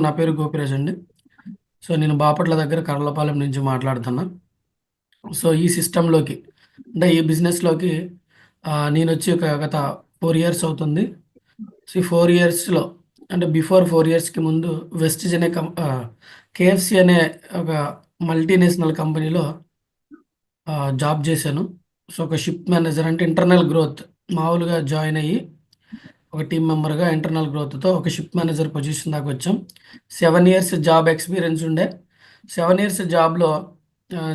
నా పేరు గోపిరాజ్ అండి. నేను బాపట్ల దగ్గర కర్లపాలెం నుంచి మాట్లాడుతున్నా. ఈ సిస్టమ్‌లోకి అంటే ఈ బిజినెస్‌లోకి నేనొచ్చి గత 4 ఇయర్స్ అవుతుంది. ఈ 4 ఇయర్స్‌లో అంటే బిఫోర్ 4 ఇయర్స్‌కి ముందు వెస్టిజ్ అనే కేఎఫ్‌సి అనే ఒక మల్టీనేషనల్ కంపెనీలో జాబ్ చేశాను. ఒక షిప్ మేనేజర్ అంటే ఇంటర్నల్ గ్రోత్ మామూలుగా జాయిన్ అయ్యి ఒక టీమ్ మెంబర్‌గా ఇంటర్నల్ గ్రోత్‌తో ఒక షిప్ మేనేజర్ పొజిషన్ దాకొచ్చాం. 7 ఇయర్స్ జాబ్ ఎక్స్‌పీరియన్స్ ఉండే. 7 ఇయర్స్ జాబ్‌లో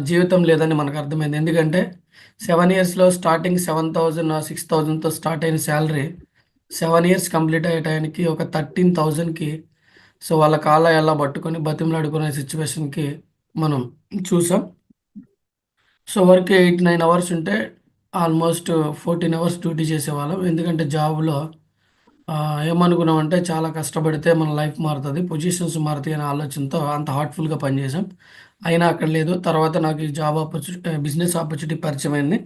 జీవితం లేదని మనకర్థమైంది. ఎందుకంటే 7 ఇయర్స్‌లో స్టార్టింగ్ 7,000 6,000తో స్టార్ట్ అయిన సాలరీ 7 ఇయర్స్ కంప్లీట్ అయ్యే టయానికి ఒక 13,000కి వాళ్ళ కాళ్ళ ఎలా పట్టుకొని బతిమలాడుకునే సిట్యుయేషన్‌కి మనం చూసాం. వర్క్ 8, 9 అవర్స్ ఉంటే ఆల్మోస్ట్ 14 అవర్స్ డ్యూటీ చేసేవాళ్ళం. ఎందుకంటే జాబ్‌లో ఏమనుకున్నామంటే చాలా కష్టపడితే మన లైఫ్ మారుతది. పొజిషన్స్ మారుతాయి అనే ఆలోచనతో అంత హార్ట్‌ఫుల్‌గా పనిచేశాం. అయినా అక్కడ లేదు. తర్వాత నాకు ఈ జాబ్ బిజినెస్ ఆపర్చునిటీ పరిచయమైంది.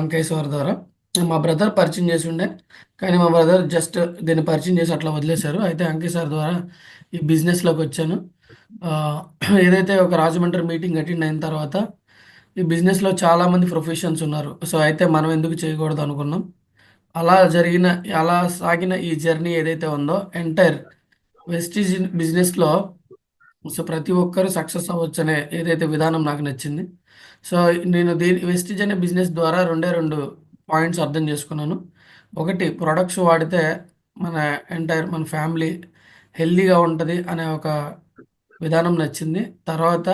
అంకయ్య సార్ ద్వారా. మా బ్రదర్ పరిచయం చేసుండే. కానీ మా బ్రదర్ జస్ట్ దీన్ని పరిచయం చేసి అట్లా వదిలేశారు. అయితే అంకయ్య సార్ ద్వారా ఈ బిజినెస్‌లోకొచ్చాను. ఆహ్, ఏదైతే ఒక రాజమండ్రి మీటింగ్ అటెండ్ అయిన తర్వాత ఈ బిజినెస్‌లో చాలామంది ప్రొఫెషన్స్ ఉన్నారు. అయితే మనం ఎందుకు చేయకూడదు అనుకున్నాం. అలా జరిగిన అలా సాగిన ఈ జర్నీ ఏదైతే ఉందో ఎంటైర్ వెస్టీజ్ బిజినెస్‌లో ప్రతి ఒక్కరు సక్సెస్ అవ్వచ్చనే ఏదైతే విధానం నాకు నచ్చింది. సో, నేను వెస్టీజ్ అనే బిజినెస్ ద్వారా రెండే 2 పాయింట్స్ అర్థం చేసుకున్నాను. ఒకటి ప్రొడక్ట్స్ వాడితే మన మన ఫ్యామిలీ హెల్తీగా ఉంటది అనే ఒక విధానం నచ్చింది. తర్వాత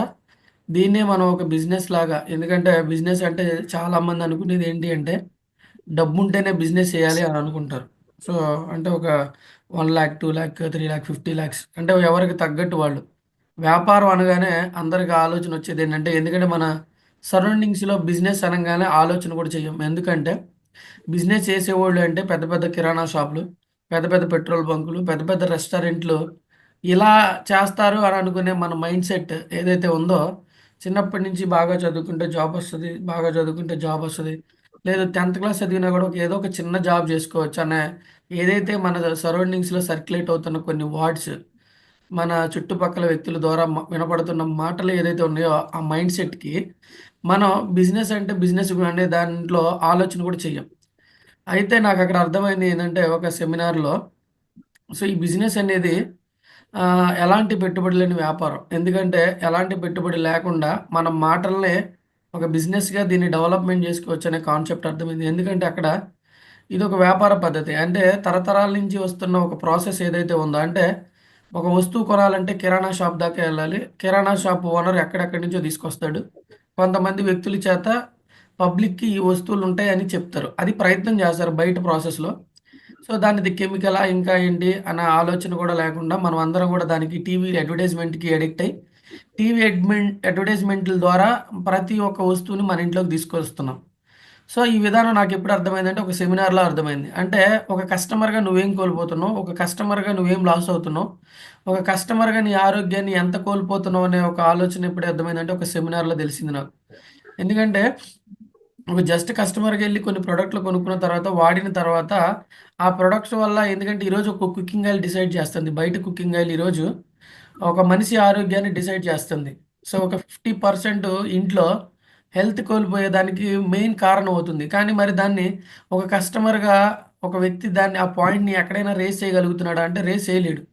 దీన్నే మనం ఒక బిజినెస్ లాగా ఎందుకంటే బిజినెస్ అంటే చాలామంది అనుకునేది ఏంటి అంటే డబ్బుంటేనే బిజినెస్ చేయాలి అని అనుకుంటారు. సో, అంటే ఒక 1,00,000, 2,00,000, 3,00,000, 50,00,000 అంటే ఎవరికి తగ్గట్టు వాళ్ళు. వ్యాపారం అనగానే అందరికి ఆలోచన వచ్చేదేంటంటే ఎందుకంటే మన సరౌండింగ్స్‌లో బిజినెస్ అనంగానే ఆలోచన కూడా చెయ్యం. ఎందుకంటే బిజినెస్ చేసేవోళ్ళు అంటే పెద్ద పెద్ద కిరాణా షాపులు, పెద్ద పెద్ద పెట్రోల్ బంకులు, పెద్ద పెద్ద రెస్టారెంట్లు ఇలా చేస్తారు అని అనుకునే మన మైండ్ సెట్ ఏదైతే ఉందో చిన్నప్పటి నుంచి బాగా చదువుకుంటే జాబొస్తది, బాగా చదువుకుంటే జాబొస్తది. లేదు 10థ్ క్లాస్ చదివినా కూడా ఏదో ఒక చిన్న జాబ్ చేసుకోవచ్చు అనే ఏదైతే మన సరౌండింగ్స్‌లో సర్క్యులేట్ అవుతున్న కొన్ని వర్డ్స్, మన చుట్టుపక్కల వ్యక్తుల ద్వారా వినపడుతున్న మాటలు ఏదైతే ఉన్నాయో ఆ మైండ్ సెట్‌కి మనం బిజినెస్ అంటే బిజినెస్ అనే దాంట్లో ఆలోచన కూడా చెయ్యం. అయితే నాకక్కడ అర్థమైంది ఏందంటే ఒక సెమినార్‌లో ఈ బిజినెస్ అనేది ఎలాంటి పెట్టుబడి లేని వ్యాపారం. ఎందుకంటే ఎలాంటి పెట్టుబడి లేకుండా మన మాటలనే ఒక బిజినెస్‌గా దీన్ని డెవలప్‌మెంట్ చేసుకోవచ్చనే కాన్సెప్ట్ అర్థమైంది. ఎందుకంటే అక్కడ ఇదొక వ్యాపార పద్ధతి. అంటే తరతరాల నుంచి వస్తున్న ఒక ప్రాసెస్ ఏదైతే ఉందో అంటే ఒక వస్తువు కొనాలంటే కిరాణా షాప్ దాకా ఎళ్ళాలి. కిరాణా షాప్ ఓనర్ ఎక్కడెక్కడి నుంచో తీసుకొస్తాడు. కొంతమంది వ్యక్తుల చేత పబ్లిక్‌కి ఈ వస్తువులుంటాయని చెప్తారు. అది ప్రయత్నం చేస్తారు బయట ప్రాసెస్‌లో. దానిది కెమికలా? ఇంకా ఏంటి? అన్న ఆలోచన కూడా లేకుండా మనమందరం గూడా దానికి టీవీ అడ్వర్టైజ్‌మెంట్‌కి అడిక్ట్ అయ్యి, టీవీ అడ్వర్టైజ్‌మెంట్‌ల ద్వారా ప్రతి ఒక్క వస్తువుని మన ఇంట్లోకి తీసుకొస్తున్నాం. ఈ విధానం నాకెప్పుడు అర్థమైందంటే ఒక సెమినార్‌లో అర్థమైంది. అంటే ఒక కస్టమర్‌గా నువ్వేం కోల్పోతున్నావు? ఒక కస్టమర్‌గా నువ్వేం లాస్ అవుతున్నావు? ఒక కస్టమర్‌గా నీ ఆరోగ్యాన్ని ఎంత కోల్పోతున్నావు అనే ఒక ఆలోచన ఎప్పుడు అర్థమైందంటే ఒక సెమినార్‌లో తెలిసింది నాకు. ఎందుకంటే ఒక జస్ట్ కస్టమర్‌కెళ్ళి కొన్ని ప్రొడక్ట్‌లు కొనుక్కున్న తర్వాత, వాడిన తర్వాత ఆ ప్రొడక్ట్స్ వల్ల ఎందుకంటే ఈరోజు ఒక కుకింగ్ ఆయిల్ డిసైడ్ చేస్తుంది. బయట కుకింగ్ ఆయిల్ ఈరోజు ఒక మనిషి ఆరోగ్యాన్ని డిసైడ్ చేస్తుంది. ఒక 50% ఇంట్లో హెల్త్ కోల్పోయేదానికి మెయిన్ కారణం అవుతుంది. కానీ మరి దాన్ని ఒక కస్టమర్‌గా ఒక వ్యక్తి దాన్ని ఆ పాయింట్‌ని ఎక్కడైనా రేజ్ చేయగలుగుతున్నాడా అంటే రేజ్ చేయలేడు.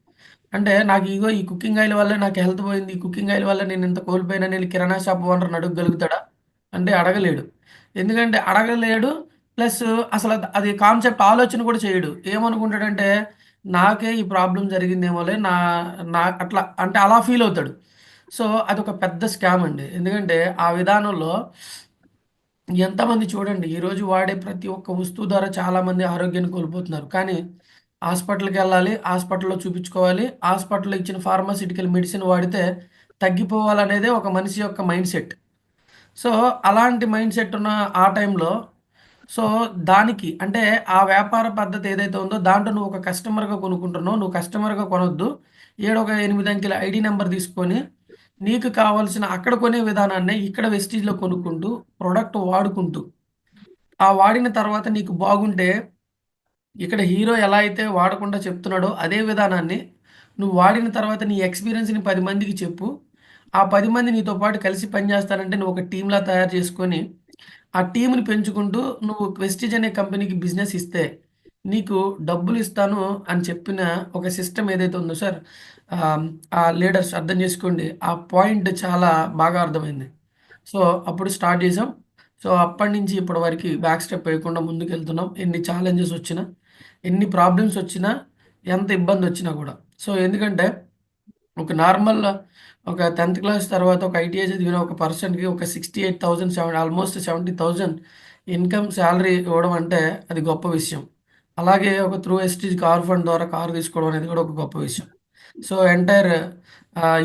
అంటే నాకు ఇగో ఈ కుకింగ్ ఆయిల్ వల్లే నాకు హెల్త్ పోయింది. ఈ కుకింగ్ ఆయిల్ వల్ల నేను ఇంత కోల్పోయానని ఎళ్లి కిరాణా షాప్ ఓనర్‌ని అడగగలుగుతాడా? అంటే అడగలేడు. ఎందుకంటే అడగలేడు. ప్లస్ అసలు అది కాన్సెప్ట్ ఆలోచన కూడా చేయడు. ఏమనుకుంటాడంటే నాకే ఈ ప్రాబ్లమ్ జరిగిందేమోలే నా అట్లా అంటే అలా ఫీల్ అవుతాడు. అదొక పెద్ద స్కామ్ అండి. ఎందుకంటే ఆ విధానంలో ఎంతమంది చూడండి ఈరోజు వాడే ప్రతి ఒక్క వస్తువు ద్వారా చాలామంది ఆరోగ్యాన్ని కోల్పోతున్నారు. కానీ హాస్పిటల్‌కెళ్ళాలి, హాస్పిటల్‌లో చూపించుకోవాలి, హాస్పిటల్‌లో ఇచ్చిన ఫార్మాస్యూటికల్ మెడిసిన్ వాడితే తగ్గిపోవాలనేదే ఒక మనిషి యొక్క మైండ్ సెట్. సో, అలాంటి మైండ్ సెట్ ఉన్న ఆ టైంలో సో, దానికి అంటే ఆ వ్యాపార పద్ధతి ఏదైతే ఉందో దాంట్లో నువ్వు ఒక కస్టమర్‌గా కొనుక్కుంటున్నావు. నువ్వు కస్టమర్‌గా కొనొద్దు. ఏడొక 8 అంకెల ఐడీ నంబర్ తీసుకొని నీకు కావాల్సిన అక్కడ కొనే విధానాన్నే ఇక్కడ వెస్టీజ్‌లో కొనుక్కుంటూ, ప్రొడక్ట్ వాడుకుంటూ, ఆ వాడిన తర్వాత నీకు బాగుంటే ఇక్కడ హీరో ఎలా అయితే వాడకుండా చెప్తున్నాడో అదే విధానాన్ని నువ్వు వాడిన తర్వాత నీ ఎక్స్‌పీరియన్స్‌ని 10 మందికి చెప్పు. ఆ 10 మంది నీతో పాటు కలిసి పనిచేస్తానంటే నువ్వు ఒక టీమ్‌లా తయారు చేసుకొని, ఆ టీమ్‌ని పెంచుకుంటూ నువ్వు వెస్టిజ్ అనే కంపెనీకి బిజినెస్ ఇస్తే, నీకు డబ్బులిస్తాను అని చెప్పిన ఒక సిస్టమ్ ఏదైతే ఉందో సార్, ఆ లీడర్స్ అర్థం చేసుకోండి. ఆ పాయింట్ చాలా బాగా అర్థమైంది. సో, అప్పుడు స్టార్ట్ చేసాం. సో, అప్పటినుంచి ఇప్పటి వరకి బ్యాక్ స్టెప్ వేయకుండా ముందుకెళ్తున్నాం. ఎన్ని ఛాలెంజెస్ వచ్చినా, ఎన్ని ప్రాబ్లమ్స్ వచ్చినా, ఎంత ఇబ్బందొచ్చినా గూడా. సో, ఎందుకంటే ఒక నార్మల్ ఒక 10థ్ క్లాస్ తర్వాత ఒక ఐటీఐ చదివిన ఒక పర్సన్‌కి ఒక 68,000 ఆల్మోస్ట్ 70,000 ఇన్‌కమ్ సాలరీ ఇవ్వడం అంటే అది గొప్ప విషయం. అలాగే ఒక త్రూ ఎస్టీజ్ కార్ ఫండ్ ద్వారా కార్ తీసుకోవడం అనేది కూడా ఒక గొప్ప విషయం. సో, ఎంటైర్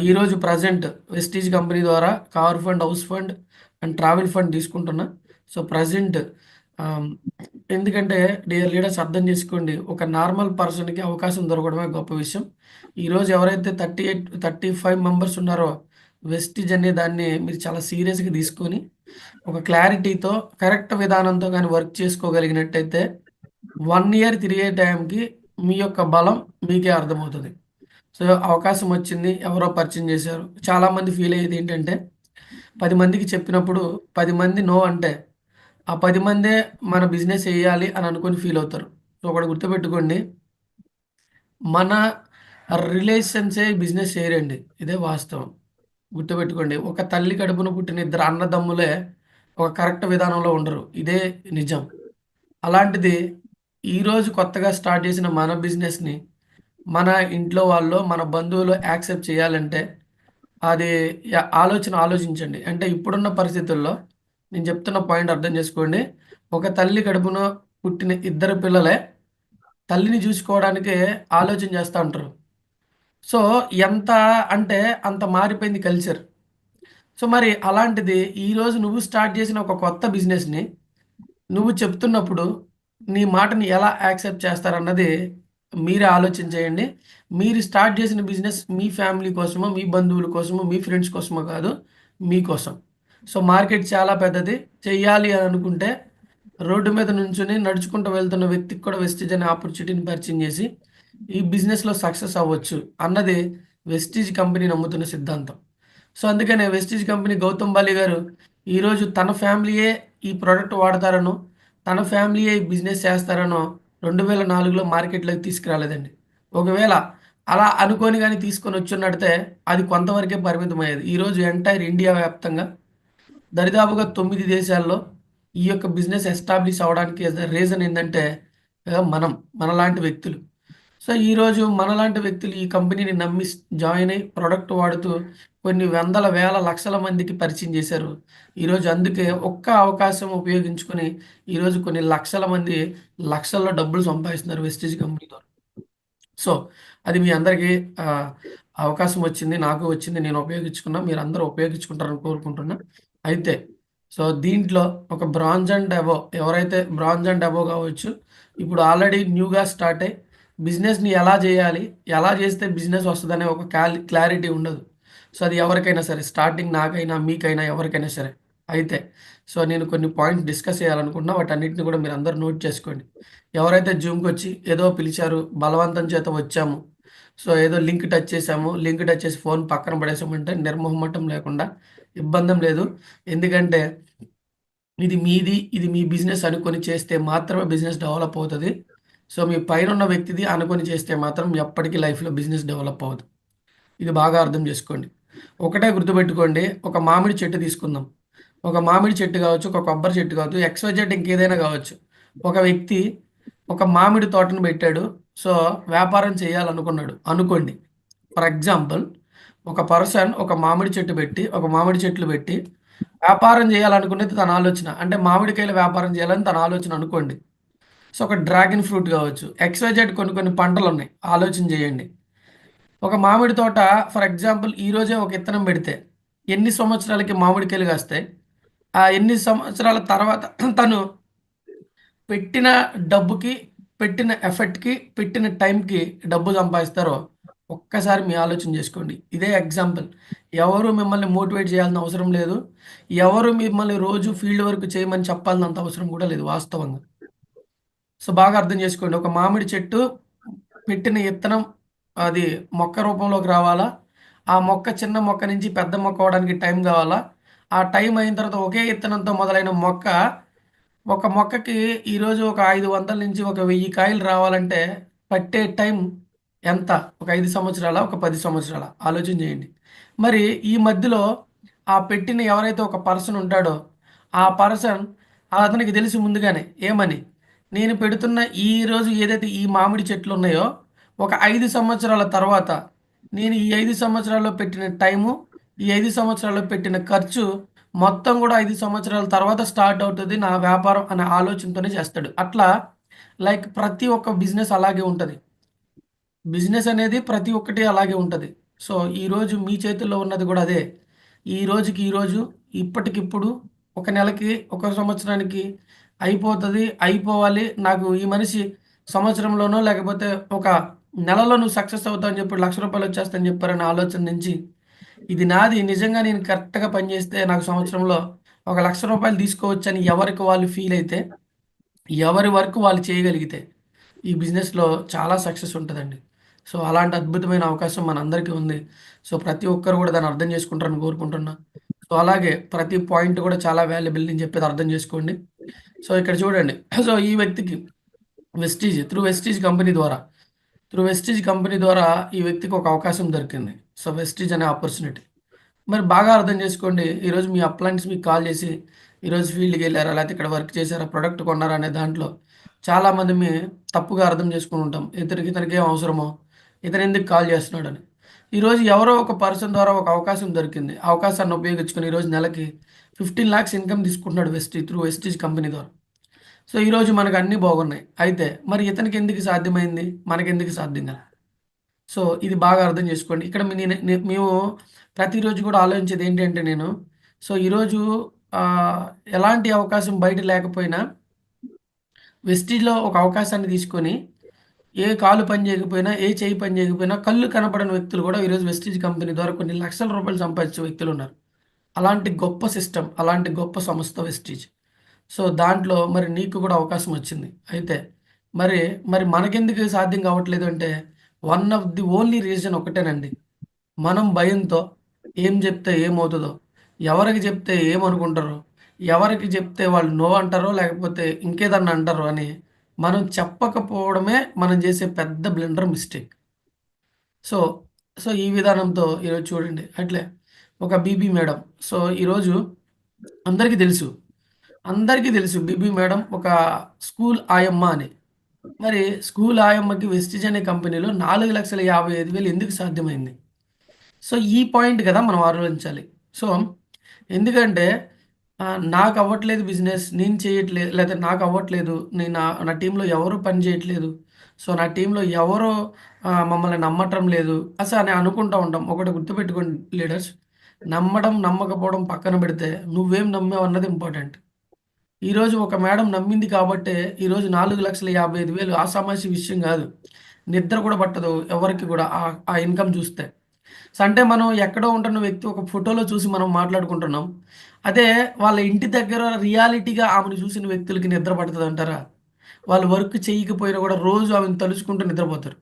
ఈరోజు ప్రెజెంట్ వెస్టీజ్ కంపెనీ ద్వారా car fund, house fund and travel fund తీసుకుంటున్నా. సో, ప్రెజెంట్ ఆహ్, ఎందుకంటే డియర్ లీడర్స్ అర్థం చేసుకోండి. ఒక నార్మల్ పర్సన్‌కి అవకాశం దొరకడమే గొప్ప విషయం. ఈరోజు ఎవరైతే 38, 35 మెంబర్స్ ఉన్నారో వెస్టిజ్ అనే దాన్ని మీరు చాలా సీరియస్‌గా తీసుకొని, ఒక క్లారిటీతో కరెక్ట్ విధానంతో గాని వర్క్ చేసుకోగలిగినట్టయితే 1 ఇయర్ తిరిగే టైంకి మీ యొక్క బలం మీకే అర్థమవుతది. సో, అవకాశం వచ్చింది. ఎవరో పరిచయం చేశారు. చాలామంది ఫీల్ అయ్యేది ఏంటంటే 10 మందికి చెప్పినప్పుడు 10 మంది నో అంటే, ఆ 10 మందే మన బిజినెస్ ఎయ్యాలి అని అనుకోని ఫీల్ అవుతారు. సో, ఒకటి గుర్తుపెట్టుకోండి. మన రిలేషన్సే బిజినెస్ చేయరండి. ఇదే వాస్తవం. గుర్తుపెట్టుకోండి. ఒక తల్లి కడుపున పుట్టిన ఇద్దరు అన్నదమ్ములే ఒక కరెక్ట్ విధానంలో ఉండరు. ఇదే నిజం. అలాంటిది ఈరోజు కొత్తగా స్టార్ట్ చేసిన మన బిజినెస్‌ని మన ఇంట్లో వాళ్ళో, మన బంధువులో యాక్సెప్ట్ చేయాలంటే అది ఆలోచించండి. అంటే ఇప్పుడున్న పరిస్థితుల్లో నేను చెప్తున్న పాయింట్ అర్థం చేసుకోండి. ఒక తల్లి కడుపున పుట్టిన ఇద్దరు పిల్లలే తల్లిని చూసుకోవడానికే ఆలోచన చేస్తా ఉంటారు. సో, ఎంత అంటే అంత మారిపోయింది కల్చర్. సో, మరి అలాంటిది ఈరోజు నువ్వు స్టార్ట్ చేసిన ఒక కొత్త బిజినెస్‌ని నువ్వు చెప్తున్నప్పుడు నీ మాటని ఎలా యాక్సెప్ట్ చేస్తారన్నది మీరే ఆలోచన చేయండి. మీరు స్టార్ట్ చేసిన బిజినెస్ మీ ఫ్యామిలీ కోసమో, మీ బంధువుల కోసమో, మీ ఫ్రెండ్స్ కోసమో కాదు, మీకోసం. సో, మార్కెట్ చాలా పెద్దది. చెయ్యాలి అని అనుకుంటే రోడ్డు మీద నుంచొని నడుచుకుంటూ వెళ్తున్న వ్యక్తికి కూడా వెస్టిజ్ అనే ఆపర్చునిటీని పరిచయం చేసి, ఈ బిజినెస్‌లో సక్సెస్ అవ్వచ్చు అన్నది వెస్టిజ్ కంపెనీ నమ్ముతున్న సిద్ధాంతం. సో, అందుకనే వెస్టిజ్ కంపెనీ గౌతమ్ బాలి గారు ఈరోజు తన ఫ్యామిలీయే ఈ ప్రొడక్ట్ వాడతారనో, తన ఫ్యామిలీయే ఈ బిజినెస్ చేస్తారనో 2004లో మార్కెట్‌లోకి తీసుకురాలేదండి. ఒకవేళ అలా అనుకోని గాని తీసుకొనొచ్చున్నడితే అది కొంతవరకే పరిమితమయ్యేది. ఈరోజు ఎంటైర్ ఇండియా వ్యాప్తంగా దరిదాపుగా 9 దేశాల్లో ఈ యొక్క బిజినెస్ ఎస్టాబ్లిష్ అవ్వడానికి రీజన్ ఏందంటే మనలాంటి వ్యక్తులు. సో, ఈరోజు మనలాంటి వ్యక్తులు ఈ కంపెనీని నమ్మి జాయిన్ అయ్యి ప్రొడక్ట్ వాడుతూ కొన్ని వందల, వేల, లక్షల మందికి పరిచయం చేశారు. ఈరోజు అందుకే ఒక్క అవకాశం ఉపయోగించుకొని ఈరోజు కొన్ని లక్షల మంది లక్షల్లో డబ్బులు సంపాదిస్తున్నారు వెస్టీజ్ కంపెనీ ద్వారా. సో, అది మీ అందరికీ ఆహ్, అవకాశం వచ్చింది. నాకు వచ్చింది. నేను ఉపయోగించుకున్నా. మీరందరూ ఉపయోగించుకుంటారని కోరుకుంటున్నా. అయితే దీంట్లో ఒక బ్రాంజ్ అండ్ అబోవ్ ఎవరైతే బ్రాంజ్ అండ్ అబోవ్ కావచ్చు. ఇప్పుడు ఆల్రెడీ న్యూగా స్టార్ట్ అయ్యి బిజినెస్‌ని ఎలా చేయాలి? ఎలా చేస్తే బిజినెస్ వస్తదనే ఒక క్లారిటీ ఉండదు. సో, అది ఎవరికైనా సరే స్టార్టింగ్ నాకైనా, మీకైనా ఎవరికైనా సరే. అయితే నేను కొన్ని పాయింట్స్ డిస్కస్ చేయాలనుకుంటున్నా. వాటన్నిటిని కూడా మీరందరూ నోట్ చేసుకోండి. ఎవరైతే జూమ్‌కొచ్చి ఏదో పిలిచారు, బలవంతం చేత వచ్చాము. సో, ఏదో లింక్ టచ్ చేసాము. లింక్ టచ్ చేసి ఫోన్ పక్కన పడేసామంటే నిర్మొహమాటం లేకుండా ఇబ్బందేం లేదు. ఎందుకంటే ఇది మీది, ఇది మీ బిజినెస్ అనుకోని చేస్తే మాత్రమే బిజినెస్ డెవలప్ అవుతది. సో, మీ పైనున్న వ్యక్తిది అనుకోని చేస్తే మాత్రం ఎప్పటికీ లైఫ్‌లో బిజినెస్ డెవలప్ అవ్వదు. ఇది బాగా అర్థం చేసుకోండి. ఒకటే గుర్తుపెట్టుకోండి. ఒక మామిడి చెట్టు తీసుకుందాం. ఒక మామిడి చెట్టు కావచ్చు, ఒక కొబ్బరి చెట్టు కావచ్చు, ఎక్స్‌వైజెడ్ ఇంకేదైనా కావచ్చు. ఒక వ్యక్తి ఒక మామిడి తోటను పెట్టాడు. సో, వ్యాపారం చేయాలనుకున్నాడు అనుకోండి. ఫర్ ఎగ్జాంపుల్ ఒక పర్సన్ ఒక మామిడి చెట్టు పెట్టి, ఒక మామిడి చెట్లు పెట్టి వ్యాపారం చేయాలనుకునేది తన ఆలోచన. అంటే మామిడికాయల వ్యాపారం చేయాలని తన ఆలోచన అనుకోండి. సో, ఒక డ్రాగన్ ఫ్రూట్ కావచ్చు. ఎక్స్‌వైజెడ్ కొన్ని కొన్ని పంటలున్నాయి. ఆలోచన చేయండి. ఒక మామిడి తోట ఫర్ ఎగ్జాంపుల్ ఈరోజే ఒక ఇత్తనం పెడితే ఎన్ని సంవత్సరాలకి మామిడికాయలు కాస్తాయి? ఆ ఎన్ని సంవత్సరాల తర్వాత తను పెట్టిన డబ్బుకి, పెట్టిన ఎఫర్ట్‌కి, పెట్టిన టైంకి డబ్బు సంపాదిస్తారో ఒక్కసారి మీ ఆలోచన చేసుకోండి. ఇదే ఎగ్జాంపుల్. ఎవరు మిమ్మల్ని మోటివేట్ చేయాల్సిన అవసరం లేదు. ఎవరు మిమ్మల్ని రోజు ఫీల్డ్ వర్క్ చేయమని చెప్పాల్సినంత అవసరం కూడా లేదు వాస్తవంగా. సో, బాగా అర్థం చేసుకోండి. ఒక మామిడి చెట్టు పెట్టిన ఇత్తనం అది మొక్క రూపంలోకి రావాలా? ఆ మొక్క చిన్న మొక్క నుంచి పెద్ద మొక్క అవ్వడానికి టైం కావాలా? ఆ టైం అయిన తర్వాత ఒకే ఇత్తనంతో మొదలైన మొక్క ఒక మొక్కకి ఈరోజు ఒక 500 నుంచి ఒక 1000 కాయలు రావాలంటే పట్టే టైం ఎంత? ఒక 5 సంవత్సరాలా? ఒక 10 సంవత్సరాలా? ఆలోచన చేయండి. మరి ఈ మధ్యలో ఆ పెట్టిన ఎవరైతే ఒక పర్సన్ ఉంటాడో, ఆ పర్సన్ అతనికి తెలుసు ముందుగానే ఏమని? నేను పెడుతున్న ఈరోజు ఏదైతే ఈ మామిడి చెట్లున్నాయో, ఒక 5 సంవత్సరాల తర్వాత నేను ఈ 5 సంవత్సరాల్లో పెట్టిన టైము, ఈ 5 సంవత్సరాల్లో పెట్టిన ఖర్చు మొత్తం గూడా 5 సంవత్సరాల తర్వాత స్టార్ట్ అవుతది నా వ్యాపారం అనే ఆలోచనతోనే చేస్తాడు. అట్లా లైక్ ప్రతి ఒక్క బిజినెస్ అలాగే ఉంటది. బిజినెస్ అనేది ప్రతి ఒక్కటి అలాగే ఉంటది. సో, ఈరోజు మీ చేతుల్లో ఉన్నది గూడా అదే. ఈ రోజుకి ఈరోజు, ఇప్పటికిప్పుడు, ఒక నెలకి, ఒక సంవత్సరానికి అయిపోతది. అయిపోవాలి. నాకు ఈ మనిషి సంవత్సరంలోనో లేకపోతే ఒక నెలలో నువ్వు సక్సెస్ అవుతావు అని చెప్పి రూ. 1,00,000 వచ్చేస్తాయని చెప్పారనే ఆలోచన నుంచి ఇది నాది. నిజంగా నేను కరెక్ట్‌గా పనిచేస్తే నాకు సంవత్సరంలో ఒక రూ. 1,00,000 తీసుకోవచ్చని ఎవరికి వాళ్ళు ఫీల్ అయితే, ఎవరి వర్క్ వాళ్ళు చేయగలిగితే, ఈ బిజినెస్‌లో చాలా సక్సెస్ ఉంటదండి. సో, అలాంటి అద్భుతమైన అవకాశం మనందరికీ ఉంది. సో, ప్రతి ఒక్కరు కూడా దాన్ని అర్థం చేసుకుంటారని కోరుకుంటున్నా. సో, అలాగే ప్రతి పాయింట్ కూడా చాలా వాల్యుబుల్ నేను చెప్పేది అర్థం చేసుకోండి. సో, ఇక్కడ చూడండి. సో, ఈ వ్యక్తికి వెస్టీజ్ కంపెనీ ద్వారా ఈ వ్యక్తికి ఒక అవకాశం దొరికింది. సో, వెస్టీజ్ అనే ఆపర్చునిటీ. మరి బాగా అర్థం చేసుకోండి. ఈరోజు మీ అప్లయన్స్ మీకు కాల్ చేసి, ఈరోజు ఫీల్డ్‌కెళ్లారా? లేకపోతే ఇక్కడ వర్క్ చేశారా? ప్రొడక్ట్ కొన్నారా? అనే దాంట్లో చాలామంది తప్పుగా అర్థం చేసుకొని ఉంటాం. ఇతనికేం అవసరమో, ఇతనెందుకు కాల్ చేస్తున్నాడని. ఈరోజు ఎవరో ఒక పర్సన్ ద్వారా ఒక అవకాశం దొరికింది. ఆ అవకాశాన్ని ఉపయోగించుకొని ఈరోజు నెలకి 15,00,000 ఇన్‌కమ్ తీసుకుంటున్నాడు వెస్టీజ్ కంపెనీ ద్వారా. సో, ఈరోజు మనకు అన్నీ బాగున్నాయి. అయితే మరి ఇతనికెందుకు సాధ్యమైంది? మనకెందుకు సాధ్యం కాలే? సో, ఇది బాగా అర్థం చేసుకోండి. ఇక్కడ మీ నేను నే మేము ప్రతిరోజు కూడా ఆలోచించేది ఏంటంటే నేను, సో, ఈరోజు ఆహ్, ఎలాంటి అవకాశం బయట లేకపోయినా వెస్టీజ్‌లో ఒక అవకాశాన్ని తీసుకొని, ఏ కాలు పని చేయకపోయినా, ఏ చెయ్యి పని చేయకపోయినా, కళ్ళు కనపడని వ్యక్తులు కూడా ఈరోజు వెస్టీజ్ కంపెనీ ద్వారా కొన్ని లక్షల రూపాయలు సంపాదించే వ్యక్తులున్నారు. అలాంటి గొప్ప సిస్టమ్, అలాంటి గొప్ప సంస్థ వెస్టీజ్. సో, దాంట్లో మరి నీకు కూడా అవకాశం వచ్చింది. అయితే మరి, మరి మనకెందుకు సాధ్యం కావట్లేదు అంటే, one of the only reason ఒకటేనండి. మనం భయంతో ఏం జెప్తే ఏమవుతదో, ఎవరికి జెప్తే ఏమనుకుంటారో, ఎవరికి జెప్తే వాళ్ళు నో అంటారో, లేకపోతే ఇంకేదన్నా అంటారో అని మనం చెప్పకపోవడమే మనం జేసే పెద్ద బ్లండర్ మిస్టేక్. సో, ఈ విధానంతో ఈరోజు చూడండి. అట్లే ఒక బీబీ మేడం. సో, ఈరోజు అందరికీ తెలుసు. అందరికీ తెలుసు బీబీ మేడం ఒక స్కూల్ ఆయమ్మ అని. మరి స్కూల్ ఆయమ్మకి వెస్టిజ్ అనే కంపెనీలో 4,55,000 ఎందుకు సాధ్యమైంది? సో, ఈ పాయింట్ గదా మనం ఆలోచించాలి. సో, ఎందుకంటే నాకవ్వట్లేదు బిజినెస్. నేను చేయట్లేదు లేతే నాకవ్వట్లేదు. నేను నా టీమ్‌లో ఎవరు పని చేయట్లేదు. సో, నా టీమ్‌లో ఎవరు మమ్మల్ని నమ్మటం లేదు. అని అనుకుంటా ఉంటాం. ఒకటి గుర్తుపెట్టుకోండి లీడర్స్. నమ్మడం, నమ్మకపోవడం పక్కన పెడితే నువ్వేం నమ్మావన్నది ఇంపార్టెంట్. ఈరోజు ఒక మేడం నమ్మింది కాబట్టే ఈరోజు 4,55,000 ఆషామాషీ విషయం గాదు. నిద్ర కూడా పట్టదు ఎవరికీ గూడా ఆ ఇన్‌కమ్ చూస్తే. సో, అంటే మనం ఎక్కడో ఉంటున్న వ్యక్తి ఒక ఫోటోలో చూసి మనం మాట్లాడుకుంటున్నాం. అదే వాళ్ళ ఇంటి దగ్గర రియాలిటీగా ఆమెను చూసిన వ్యక్తులకి నిద్ర పడతదంటారా? వాళ్ళు వర్క్ చేయకపోయినా గూడా రోజు ఆమెను తలుచుకుంటూ నిద్రపోతారు.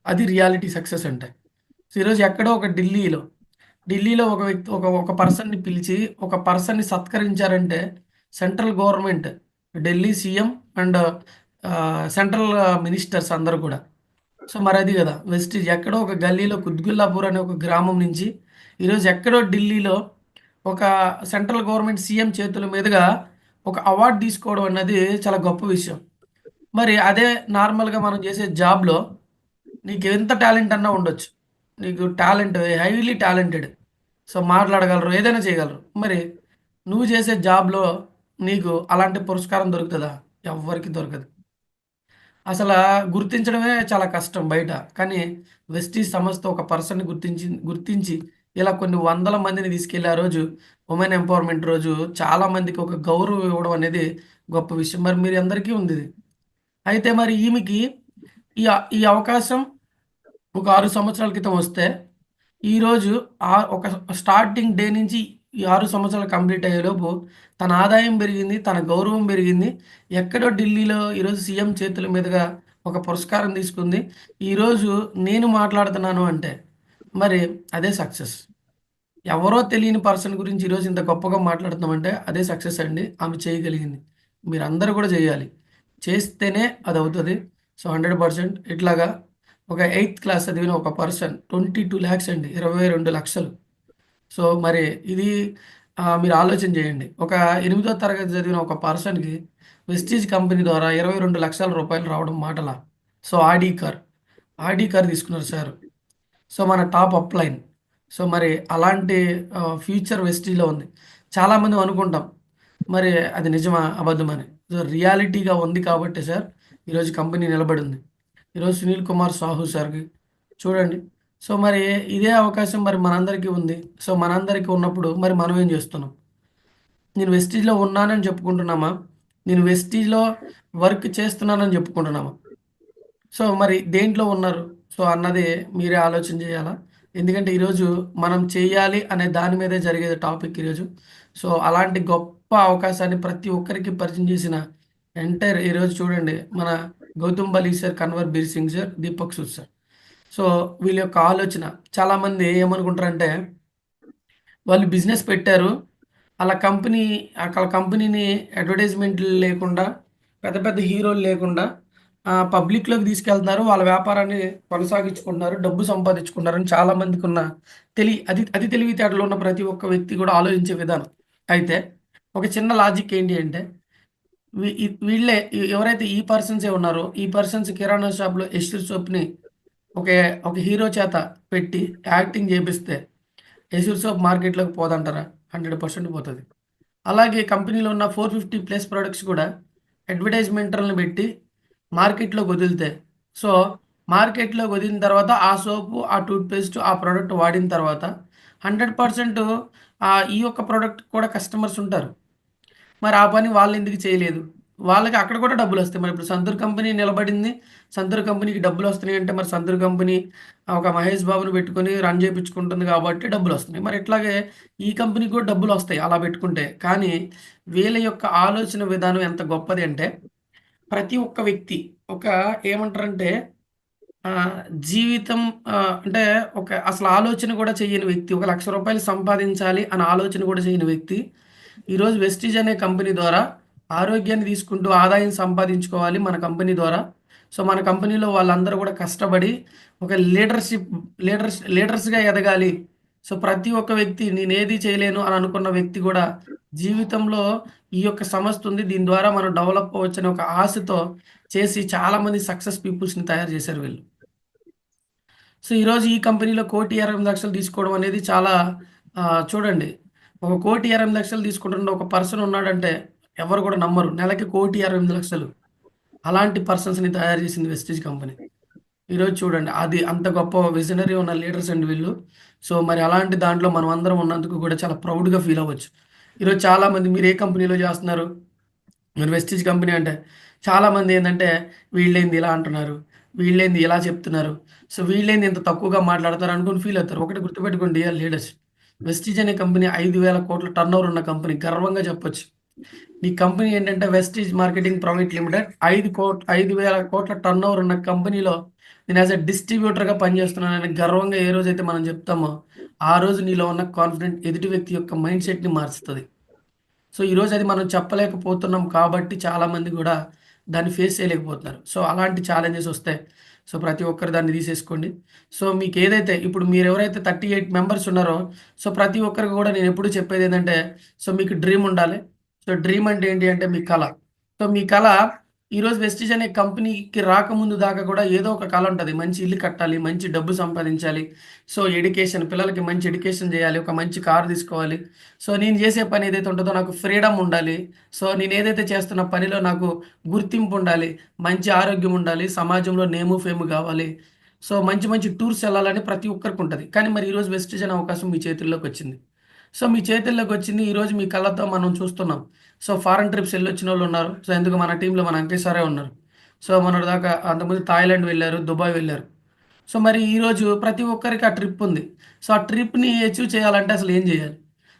అది రియాలిటీ సక్సెస్ అంటే. సో, ఈరోజు ఎక్కడో ఒక ఢిల్లీలో ఒక వ్యక్తి ఒక పర్సన్‌ని పిలిచి, ఒక పర్సన్‌ని సత్కరించారంటే central government, Delhi CM and central ministers అందరూ కూడా. సో, మరది గదా! వెస్టీజ్ ఎక్కడో ఒక గల్లీలో కుత్బుల్లాపూర్ అనే ఒక గ్రామం నుంచి ఈరోజు ఎక్కడో ఢిల్లీలో ఒక సెంట్రల్ గవర్నమెంట్ సీఎం చేతుల మీదుగా ఒక అవార్డ్ తీసుకోవడం అన్నది చాలా గొప్ప విషయం. మరి అదే నార్మల్‌గా మనం చేసే జాబ్‌లో నీకెంత టాలెంట్ అన్నా ఉండొచ్చు. నీకు టాలెంట్ హైలీ టాలెంటెడ్. సో, మాట్లాడగలరు, ఏదైనా చేయగలరు. మరి నువ్వు చేసే జాబ్‌లో నీకు అలాంటి పురస్కారం దొరుకుతదా? ఎవ్వరికీ దొరకదు. అసలా గుర్తించడమే చాలా కష్టం బయట. కానీ వెస్టీజ్ సంస్థ ఒక పర్సన్‌ని గుర్తించి ఇలా కొన్ని వందల మందిని తీసుకెళ్ళి ఆ రోజు ఉమెన్ ఎంపవర్‌మెంట్ రోజు చాలా మందికి ఒక గౌరవం ఇవ్వడం అనేది గొప్ప విషయం. మరి మీ అందరికీ ఉందిది. అయితే మరి ఈమెకి ఈ అవకాశం ఒక 6 సంవత్సరాల క్రితం వస్తే, ఈరోజు ఒక స్టార్టింగ్ డే నుంచి ఈ 6 సంవత్సరాలు కంప్లీట్ అయ్యేలోపు తన ఆదాయం పెరిగింది. తన గౌరవం పెరిగింది. ఎక్కడో ఢిల్లీలో ఈరోజు సీఎం చేతుల మీదుగా ఒక పురస్కారం తీసుకుంది. ఈరోజు నేను మాట్లాడుతున్నాను అంటే మరి అదే సక్సెస్. ఎవరో తెలియని పర్సన్ గురించి ఈరోజు ఇంత గొప్పగా మాట్లాడుతున్నామంటే అదే సక్సెస్ అండి. ఆమె చేయగలిగింది. మీరందరూ కూడా చేయాలి. చేస్తేనే అదవుతది. సో, 100% ఇట్లాగా ఒక ఎయిత్ క్లాస్ చదివిన ఒక పర్సన్ 22,00,000 అండి. 22,00,000. సో, మరి ఇది మీరు ఆలోచన చేయండి. ఒక ఎనిమిదో తరగతి చదివిన ఒక పర్సన్‌కి వెస్టీజ్ కంపెనీ ద్వారా రూ. 22,00,000 రావడం మాటలా? So, Audi car. Audi car తీసుకున్నారు సారు. సో, మన టాప్ అప్‌లైన్. సో, మరి అలాంటి ఫ్యూచర్ వెస్టీజ్‌లో ఉంది. చాలామంది అనుకుంటాం. మరి అది నిజమా? అబద్ధమని. సో, రియాలిటీగా ఉంది కాబట్టే సార్ ఈరోజు కంపెనీ నిలబడింది. ఈరోజు సునీల్ కుమార్ సాహు సార్‌కి చూడండి. సో, మరి ఇదే అవకాశం మరి మనందరికీ ఉంది. సో, మనందరికీ ఉన్నప్పుడు మరి మనం ఏం చేస్తున్నాం? నేను వెస్టీజ్‌లో ఉన్నానని చెప్పుకుంటున్నామా? నేను వెస్టీజ్‌లో వర్క్ చేస్తున్నానని చెప్పుకుంటున్నామా? సో, మరి దేంట్లో ఉన్నారు? సో, అన్నది మీరే ఆలోచన చేయాలా? ఎందుకంటే ఈరోజు మనం చేయాలి అనే దాని మీదే జరిగేది టాపిక్ ఈరోజు. సో, అలాంటి గొప్ప అవకాశాన్ని ప్రతి ఒక్కరికి పరిచయం చేసిన ఎంటైర్ ఈరోజు చూడండి మన Gautam Bali sir, Kanwar Bir Singh sir, Deepak Sood sir. So, వీళ్ళ యొక్క ఆలోచన చాలామంది ఏమనుకుంటారంటే వాళ్ళు బిజినెస్ పెట్టారు. ఆళ్ళ కంపెనీని అడ్వర్టైజ్‌మెంట్లు లేకుండా, పెద్ద పెద్ద హీరోలు లేకుండా పబ్లిక్‌లోకి తీసుకెళ్తున్నారు. వాళ్ళ వ్యాపారాన్ని కొనసాగించుకుంటున్నారు. డబ్బు సంపాదించుకుంటున్నారని చాలా మందికున్న అతి తెలివితేటలు ఉన్న ప్రతి ఒక్క వ్యక్తి కూడా ఆలోచించే విధానం. అయితే ఒక చిన్న లాజిక్ ఏంటి అంటే వీళ్ళే ఎవరైతే ఈ పర్సన్సే ఉన్నారో, ఈ పర్సన్స్ కిరాణా షాప్‌లో ఎస్టర్ సోప్‌ని ఒకే ఒక హీరో చేత పెట్టి యాక్టింగ్ చేపిస్తే ఎసిల్ సోప్ మార్కెట్‌లోకి పోదంటారా? 100% పోతది. అలాగే కంపెనీలో ఉన్న 450 ప్లస్ ప్రొడక్ట్స్ కూడా అడ్వర్టైజ్‌మెంట్‌లను పెట్టి మార్కెట్‌లోకి వదిలితే, సో, మార్కెట్‌లోకి వదిలిన తర్వాత ఆ సోపు, ఆ టూత్ పేస్ట్, ఆ ప్రొడక్ట్ వాడిన తర్వాత 100% ఈ యొక్క ప్రొడక్ట్ కూడా కస్టమర్స్ ఉంటారు. మరి ఆ పని వాళ్ళెందుకు చేయలేదు? వాళ్ళకి అక్కడ కూడా డబ్బులొస్తాయి. మరిప్పుడు 'సంతూర్' కంపెనీ నిలబడింది. 'సంతూర్' కంపెనీకి డబ్బులొస్తున్నాయంటే మరి 'సంతూర్' కంపెనీ ఒక 'మహేష్ బాబుని' పెట్టుకొని రన్ చేపించుకుంటుంది కాబట్టి డబ్బులొస్తున్నాయి. మరి ఇట్లాగే ఈ కంపెనీకి కూడా డబ్బులొస్తాయి అలా పెట్టుకుంటే. కానీ వీళ్ళ యొక్క ఆలోచన విధానం ఎంత గొప్పది అంటే ప్రతి ఒక్క వ్యక్తి ఒక ఏమంటారంటే ఆహ్, జీవితం అంటే ఒక అసలు ఆలోచన కూడా చెయ్యని వ్యక్తి. ఒక రూ. 1,00,000 సంపాదించాలి అన్న ఆలోచన కూడా చేయని వ్యక్తి, ఈరోజు వెస్టీజ్ అనే కంపెనీ ద్వారా ఆరోగ్యాన్ని తీసుకుంటూ ఆదాయం సంపాదించుకోవాలి మన కంపెనీ ద్వారా. సో, మన కంపెనీలో వాళ్ళందరూ కూడా కష్టపడి ఒక లీడర్స్‌గా ఎదగాలి. సో, ప్రతి ఒక్క వ్యక్తి నేనేది చేయలేను అని అనుకున్న వ్యక్తి కూడా జీవితంలో ఈ యొక్క సంస్థ ఉంది. దీని ద్వారా మనం డెవలప్ అవ్వచ్చనే ఒక ఆశతో చేసి చాలామంది సక్సెస్ పీపుల్స్‌ని తయారు చేశారు వీళ్ళు. సో, ఈరోజు ఈ కంపెనీలో 1,20,00,000 తీసుకోవడం అనేది చాలా చూడండి. ఒక 1,20,00,000 తీసుకుంటున్న ఒక పర్సన్ ఉన్నాడంటే ఎవరు కూడా నమ్మరు. నెలకి 1,20,00,000 అలాంటి పర్సన్స్‌ని తయారు చేసింది వెస్టీజ్ కంపెనీ. ఈరోజు చూడండి అది అంత గొప్ప విజనరీ ఉన్న లీడర్స్ అండి వీళ్ళు. సో, మరి అలాంటి దాంట్లో మనం అందరం ఉన్నందుకు కూడా చాలా ప్రౌడ్‌గా ఫీల్ అవ్వచ్చు. ఈరోజు చాలామంది మీరు ఏ కంపెనీలో చేస్తున్నారు? మరి వెస్టీజ్ కంపెనీ అంటే చాలామంది ఏందంటే వీళ్ళేంది ఇలా అంటున్నారు? వీళ్ళేంది ఇలా చెప్తున్నారు? సో, వీళ్ళేంది ఇంత తక్కువగా మాట్లాడతారు అనుకోని ఫీల్ అవుతారు. ఒకటి గుర్తుపెట్టుకోండి డియర్ లీడర్స్. వెస్టీజ్ అనే కంపెనీ 5,000,00,00,000 టర్నోవర్ ఉన్న కంపెనీ గర్వంగా చెప్పొచ్చు. ఈ కంపెనీ ఏంటంటే Vestige marketing private limited 5,000,00,00,000 turnover ఉన్న కంపెనీలో నేను యాస్ ఎ డిస్ట్రిబ్యూటర్‌గా పనిచేస్తున్నానని గర్వంగా ఏ రోజైతే మనం చెప్తామో, ఆ రోజు నీలో ఉన్న కాన్ఫిడెంట్ ఎదుటి వ్యక్తి యొక్క మైండ్ సెట్‌ని మారుస్తది. సో, ఈరోజు అది మనం చెప్పలేకపోతున్నాం కాబట్టి చాలామంది గూడా దాన్ని ఫేస్ చేయలేకపోతున్నారు. సో, అలాంటి ఛాలెంజెస్ ఒస్తాయి. సో, ప్రతి ఒక్కరు దాన్ని తీసేసుకోండి. సో, మీకేదైతే ఇప్పుడు మీరెవరైతే 38 మెంబర్స్ ఉన్నారో, సో, ప్రతి ఒక్కరికి గూడా నేనెప్పుడు చెప్పేదేంటంటే, సో, మీకు డ్రీమ్ ఉండాలి. సో, డ్రీమ్ అంటే ఏంటి అంటే మీ కల. సో, మీ కల ఈరోజు వెస్టీజ్ అనే కంపెనీకి రాకముందు దాకా గూడా ఏదో ఒక కల ఉంటది. మంచి ఇల్లు కట్టాలి, మంచి డబ్బు సంపాదించాలి. సో, ఎడ్యుకేషన్ పిల్లలకి మంచి ఎడ్యుకేషన్ జేయాలి, ఒక మంచి కార్ తీసుకోవాలి. సో, నేను జేసే పని ఏదైతే ఉంటదో నాకు ఫ్రీడమ్ ఉండాలి. సో, నేనేదైతే చేస్తున్న పనిలో నాకు గుర్తింపు ఉండాలి. మంచి ఆరోగ్యం ఉండాలి. సమాజంలో నేము, ఫేము గావాలి. సో, మంచి మంచి టూర్స్ ఎళ్ళాలని ప్రతి ఒక్కరికుంటది. కానీ మరి ఈరోజు వెస్టీజ్ అనే అవకాశం మీ చేతుల్లోకొచ్చింది. సో, మీ చేతుల్లోకొచ్చింది. ఈరోజు మీ కళ్ళతో మనం చూస్తున్నాం. సో, ఫారెన్ ట్రిప్స్ ఎళ్ళొచ్చినోళ్ళున్నారు. సో, ఎందుకు మన టీమ్‌లో మన అంకిత్ సారే ఉన్నారు. సో, మొన్నటిదాకా అంతకుముందు థాయిలాండ్ వెళ్లారు, దుబాయ్ వెళ్లారు. సో, మరి ఈరోజు ప్రతి ఒక్కరికి ఆ ట్రిప్ ఉంది. సో, ఆ ట్రిప్‌ని అచీవ్ చేయాలంటే అసలు ఏం జేయాలి?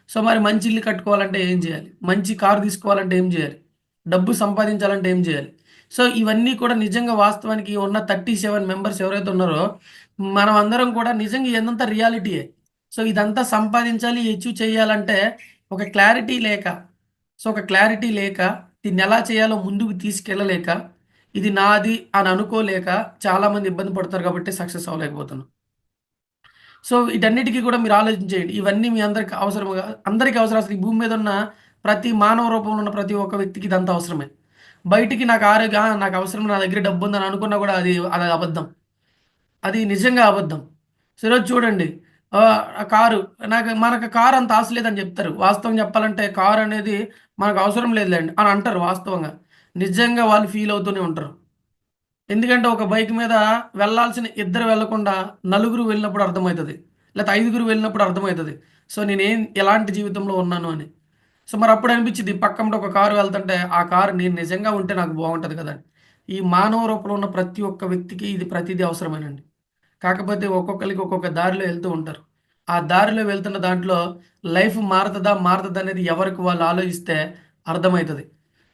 సో, మరి మంచి ఇల్లు కట్టుకోవాలంటే ఏం జేయాలి? మంచి కారు తీసుకోవాలంటే ఏం జేయాలి? డబ్బు సంపాదించాలంటే ఏం జేయాలి? సో ఇవన్నీ కూడా నిజంగా వాస్తవానికి ఉన్న 37 మెంబర్స్ ఎవరైతే ఉన్నారో, మనం అందరం కూడా నిజంగా ఇదంతా రియాలిటీయే. సో ఇదంతా సంపాదించాలి, అచీవ్ చేయాలంటే ఒక క్లారిటీ లేక, ఒక క్లారిటీ లేక, దీన్నెలా చేయాలో ముందుకు తీసుకెళ్ళలేక, ఇది నాది అని అనుకోలేక చాలామంది ఇబ్బంది పడతారు కాబట్టి సక్సెస్ అవ్వలేకపోతున్నాం. సో వీటన్నిటికి కూడా మీరు ఆలోచించేయండి. ఇవన్నీ మీ అందరికి అవసరముగా అందరికి అవసరం. అసలు ఈ భూమి మీద ఉన్న ప్రతి మానవ రూపంలో ఉన్న ప్రతి ఒక్క వ్యక్తికి ఇదంతా అవసరమే. బయటికి నాకు నాకు అవసరం, నా దగ్గర డబ్బుందని అనుకున్నా కూడా అది అబద్ధం. అది నిజంగా అబద్ధం. సో ఈరోజు చూడండి, ఆ కారు మనకు కారు అంత ఆశ లేదని చెప్తారు. వాస్తవం చెప్పాలంటే కారు అనేది మనకు అవసరం లేదులెండి అని అంటారు వాస్తవంగా. నిజంగా వాళ్ళు ఫీల్ అవుతూనే ఉంటారు. ఎందుకంటే ఒక బైక్ మీద వెళ్ళాల్సిన ఇద్దరు వెళ్ళకుండా నలుగురు వెళ్ళినప్పుడు అర్థమైతది. లేతే ఐదుగురు వెళ్ళినప్పుడు అర్థమైతది. సో నేనేం ఎలాంటి జీవితంలో ఉన్నాను అని. సో మరప్పుడు అనిపిచ్చిద్ది పక్కమ్మట ఒక కారు వెళ్తుంటే ఆ కారు నేను నిజంగా ఉంటే నాకు బావుంటది కదా అని. ఈ మానవ రూపంలో ఉన్న ప్రతి ఒక్క వ్యక్తికి ఇది ప్రతీదీ అవసరమేనండి. కాకపోతే ఒక్కొక్కళ్ళకి ఒక్కొక్క దారిలో వెళ్తూ ఉంటారు. ఆ దారిలో వెళ్తున్న దాంట్లో లైఫ్ మారతదా? మారతదా? అనేది ఎవరికి వాళ్ళు ఆలోచిస్తే అర్థమైతది.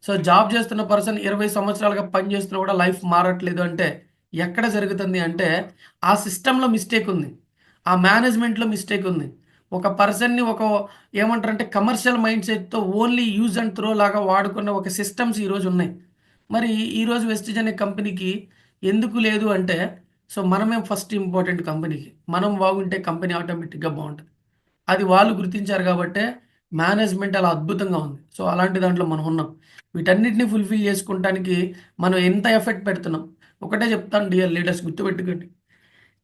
సో, జాబ్ చేస్తున్న పర్సన్ 20 సంవత్సరాలుగా పని చేస్తున్నా కూడా లైఫ్ మారట్లేదు అంటే ఎక్కడ జరుగుతుంది అంటే, ఆ సిస్టమ్‌లో మిస్టేక్ ఉంది. ఆ మేనేజ్‌మెంట్‌లో మిస్టేక్ ఉంది. ఒక పర్సన్‌ని ఏమంటారంటే కమర్షియల్ మైండ్‌సెట్‌తో ఓన్లీ యూజ్ అండ్ త్రో లాగా వాడుకున్న ఒక సిస్టమ్స్ ఈరోజు ఉన్నాయి. మరి ఈరోజు వెస్టిజ్ అనే కంపెనీకి ఎందుకు లేదు అంటే, సో, మనమే ఫస్ట్ ఇంపార్టెంట్ కంపెనీకి. మనం బాగుంటే కంపెనీ ఆటోమేటిక్‌గా బావుంటది. అది వాళ్ళు గుర్తించారు గాబట్టే మేనేజ్‌మెంట్ అలా అద్భుతంగా ఉంది. సో, అలాంటి దాంట్లో మనం ఉన్నాం. వీటన్నిటిని ఫుల్‌ఫిల్ చేసుకుంటానికి మనం ఎంత ఎఫర్ట్ పెడుతున్నాం. ఒకటే చెప్తాను డియర్ లీడర్స్ గుర్తుపెట్టుకోండి.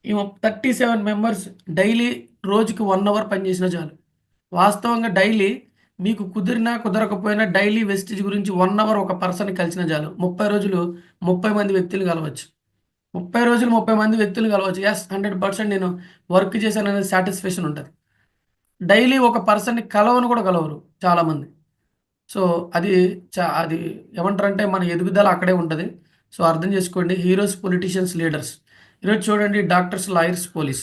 ఈ 37 మెంబర్స్ డైలీ రోజుకి 1 అవర్ పని చేసినా చాలు. వాస్తవంగా డైలీ మీకు కుదిరినా, కుదరకపోయినా డైలీ వెస్టిజ్ గురించి 1 అవర్ ఒక పర్సన్‌ని కలిసినా చాలు. 30 రోజులు 30 మంది వ్యక్తుల్ని కలవచ్చు. 30 రోజులు 30 మంది వ్యక్తులు కలవచ్చు. యెస్, 100% నేను వర్క్ చేశాననే సాటిస్ఫాక్షన్ ఉంటది. డైలీ ఒక పర్సన్‌ని కలవను కూడా కలవరు చాలామంది. సో, అది అది ఏమంటారంటే మన ఎదుగుదల అక్కడే ఉంటది. సో, అర్థం చేసుకోండి. Heroes, politicians, leaders. ఈరోజు చూడండి డాక్టర్స్, లాయర్స్, పోలీస్.